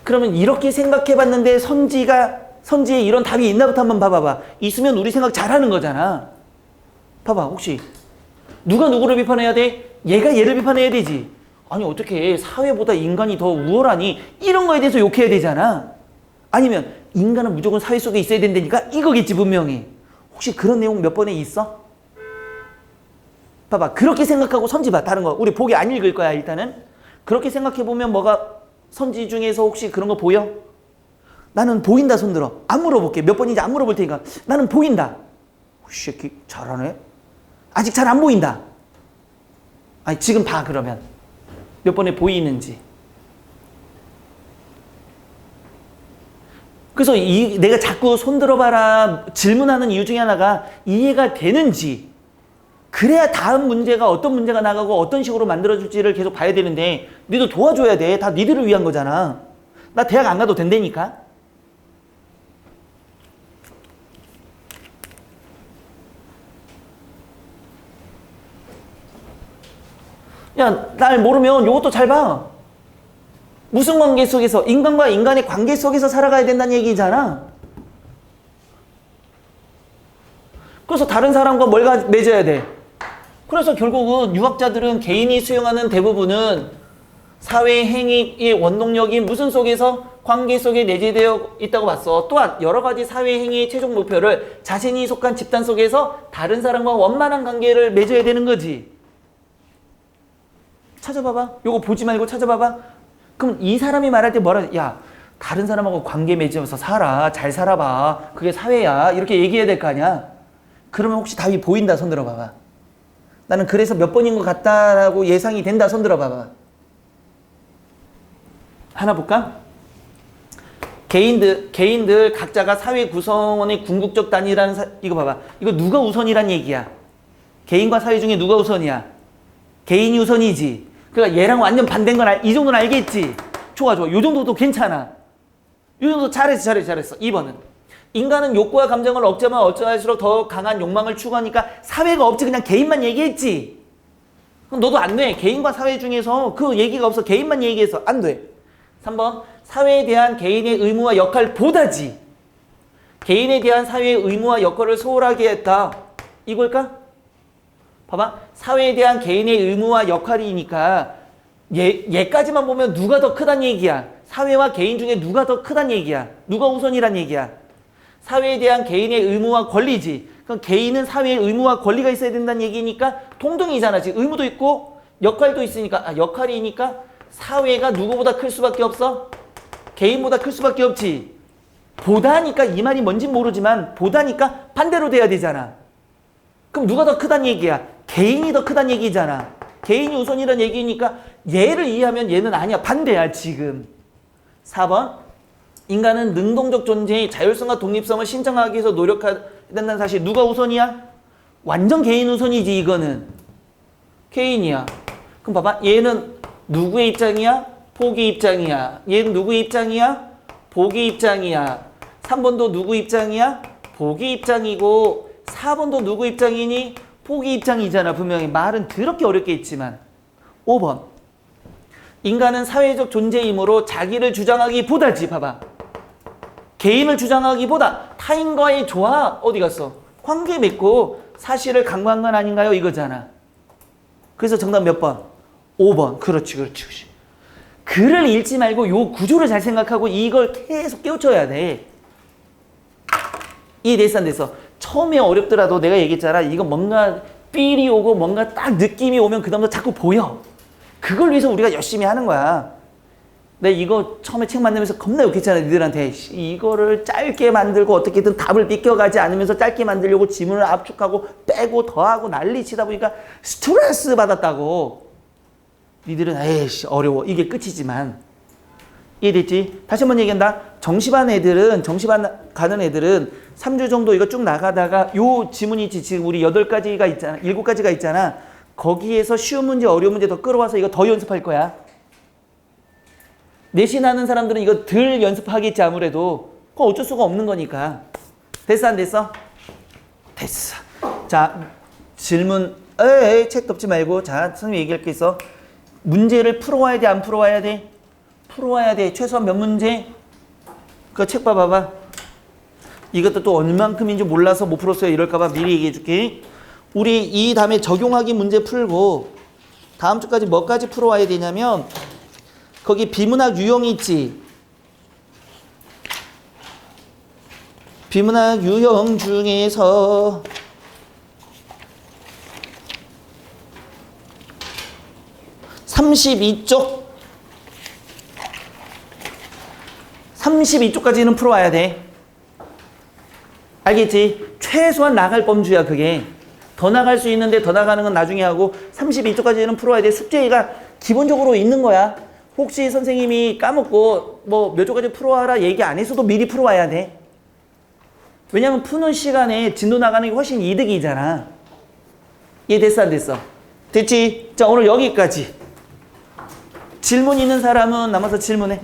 그러면 이렇게 생각해 봤는데 선지에 이런 답이 있나부터 한번 봐봐봐. 있으면 우리 생각 잘하는 거잖아. 봐봐. 혹시 누가 누구를 비판해야 돼? 얘가 얘를 비판해야 되지. 아니 어떻게 사회보다 인간이 더 우월하니? 이런 거에 대해서 욕해야 되잖아. 아니면 인간은 무조건 사회 속에 있어야 된다니까? 이거겠지 분명히. 혹시 그런 내용 몇 번에 있어? 봐봐. 그렇게 생각하고 선지 봐. 다른 거. 우리 보기 안 읽을 거야 일단은. 그렇게 생각해보면 뭐가 선지 중에서 혹시 그런 거 보여? 나는 보인다 손 들어. 안 물어볼게. 몇 번인지 안 물어볼 테니까. 나는 보인다. 새끼 잘하네. 아직 잘 안 보인다. 아니 지금 봐 그러면. 몇 번에 보이는지. 그래서 내가 자꾸 손 들어봐라 질문하는 이유 중에 하나가 이해가 되는지, 그래야 다음 문제가 어떤 문제가 나가고 어떤 식으로 만들어줄지를 계속 봐야 되는데 니도 도와줘야 돼. 다 니들을 위한 거잖아. 나 대학 안 가도 된다니까. 야, 날 모르면 이것도 잘 봐. 무슨 관계 속에서? 인간과 인간의 관계 속에서 살아가야 된다는 얘기잖아. 그래서 다른 사람과 뭘 맺어야 돼? 그래서 결국은 유학자들은 개인이 수용하는 대부분은 사회 행위의 원동력이 무슨 속에서? 관계 속에 내재되어 있다고 봤어. 또한 여러 가지 사회 행위의 최종 목표를 자신이 속한 집단 속에서 다른 사람과 원만한 관계를 맺어야 되는 거지. 찾아봐봐. 요거 보지 말고 찾아봐봐. 그럼 이 사람이 말할 때 뭐라? 야, 다른 사람하고 관계 맺으면서 살아. 잘 살아봐. 그게 사회야. 이렇게 얘기해야 될 거 아니야. 그러면 혹시 답이 보인다 손 들어봐봐. 나는 그래서 몇 번인 것 같다라고 예상이 된다 손 들어봐봐. 하나 볼까? 개인들 각자가 사회 구성원의 궁극적 단위라는 이거 봐봐. 이거 누가 우선이란 얘기야? 개인과 사회 중에 누가 우선이야? 개인이 우선이지. 그러니까 얘랑 완전 반대인 건 이 정도는 알겠지? 좋아. 요 정도도 괜찮아. 요 정도 잘했어. 2번은. 인간은 욕구와 감정을 억제하면 어쩌할수록 더 강한 욕망을 추구하니까 사회가 없지. 그냥 개인만 얘기했지. 그럼 너도 안 돼. 개인과 사회 중에서 그 얘기가 없어. 개인만 얘기해서 안 돼. 3번. 사회에 대한 개인의 의무와 역할보다지. 개인에 대한 사회의 의무와 역할을 소홀하게 했다. 이걸까? 봐봐. 사회에 대한 개인의 의무와 역할이니까 얘까지만 보면 누가 더 크단 얘기야. 사회와 개인 중에 누가 더 크단 얘기야. 누가 우선이란 얘기야. 사회에 대한 개인의 의무와 권리지. 그럼 개인은 사회의 의무와 권리가 있어야 된다는 얘기니까 동등이잖아. 지금 의무도 있고 역할도 있으니까. 역할이니까 사회가 누구보다 클 수밖에 없어? 개인보다 클 수밖에 없지. 보다니까 이 말이 뭔지 모르지만 보다니까 반대로 돼야 되잖아. 그럼 누가 더 크단 얘기야? 개인이 더 크단 얘기잖아. 개인이 우선이란 얘기니까 얘를 이해하면 얘는 아니야. 반대야 지금. 4번. 인간은 능동적 존재의 자율성과 독립성을 신장하기 위해서 노력해야 된다는 사실. 누가 우선이야? 완전 개인 우선이지 이거는. 개인이야. 그럼 봐봐. 얘는 누구의 입장이야? 포기 입장이야. 얘는 누구의 입장이야? 포기 입장이야. 3번도 누구 입장이야? 보기 입장이고 4번도 누구 입장이니? 보기 입장이잖아. 분명히 말은 더럽게 어렵게 있지만. 5번. 인간은 사회적 존재이므로 자기를 주장하기보다지. 봐봐. 개인을 주장하기보다 타인과의 조화 어디 갔어? 관계 맺고 사실을 강구한 건 아닌가요? 이거잖아. 그래서 정답 몇 번? 5번. 그렇지. 글을 읽지 말고 요 구조를 잘 생각하고 이걸 계속 깨우쳐야 돼. 이해됐어 안 됐어? 처음에 어렵더라도 내가 얘기했잖아. 이거 뭔가 삘이 오고 뭔가 딱 느낌이 오면 그 다음부터 자꾸 보여. 그걸 위해서 우리가 열심히 하는 거야. 내가 이거 처음에 책 만들면서 겁나 욕했잖아. 니들한테. 이거를 짧게 만들고 어떻게든 답을 비껴가지 않으면서 짧게 만들려고 지문을 압축하고 빼고 더하고 난리 치다 보니까 스트레스 받았다고. 니들은 에이씨 어려워. 이게 끝이지만. 이해됐지? 다시 한번 얘기한다. 정시반 가는 애들은 3주 정도 이거 쭉 나가다가 요 지문이 있지. 지금 우리 8가지가 있잖아. 7가지가 있잖아. 거기에서 쉬운 문제, 어려운 문제 더 끌어와서 이거 더 연습할 거야. 내신하는 사람들은 이거 덜 연습하겠지 아무래도. 그거 어쩔 수가 없는 거니까. 됐어 안 됐어? 됐어. 자 질문. 책 덮지 말고. 자 선생님 얘기할 게 있어. 문제를 풀어와야 돼 안 풀어와야 돼? 풀어와야 돼. 최소한 몇 문제? 그거 책 봐봐봐. 이것도 또 얼만큼인지 몰라서 못 풀었어요 이럴까봐 미리 얘기해 줄게. 우리 이 다음에 적용하기 문제 풀고 다음 주까지 뭐까지 풀어와야 되냐면 거기 비문학 유형이 있지. 비문학 유형 중에서 32쪽까지는 풀어와야 돼. 알겠지? 최소한 나갈 범주야 그게. 더 나갈 수 있는데 더 나가는 건 나중에 하고 32쪽까지는 풀어야 돼. 숙제가 기본적으로 있는 거야. 혹시 선생님이 까먹고 뭐 몇 쪽까지 풀어와라 얘기 안 했어도 미리 풀어와야 돼. 왜냐면 푸는 시간에 진도 나가는 게 훨씬 이득이잖아. 이해됐어 안 됐어? 됐지? 자 오늘 여기까지. 질문 있는 사람은 남아서 질문해.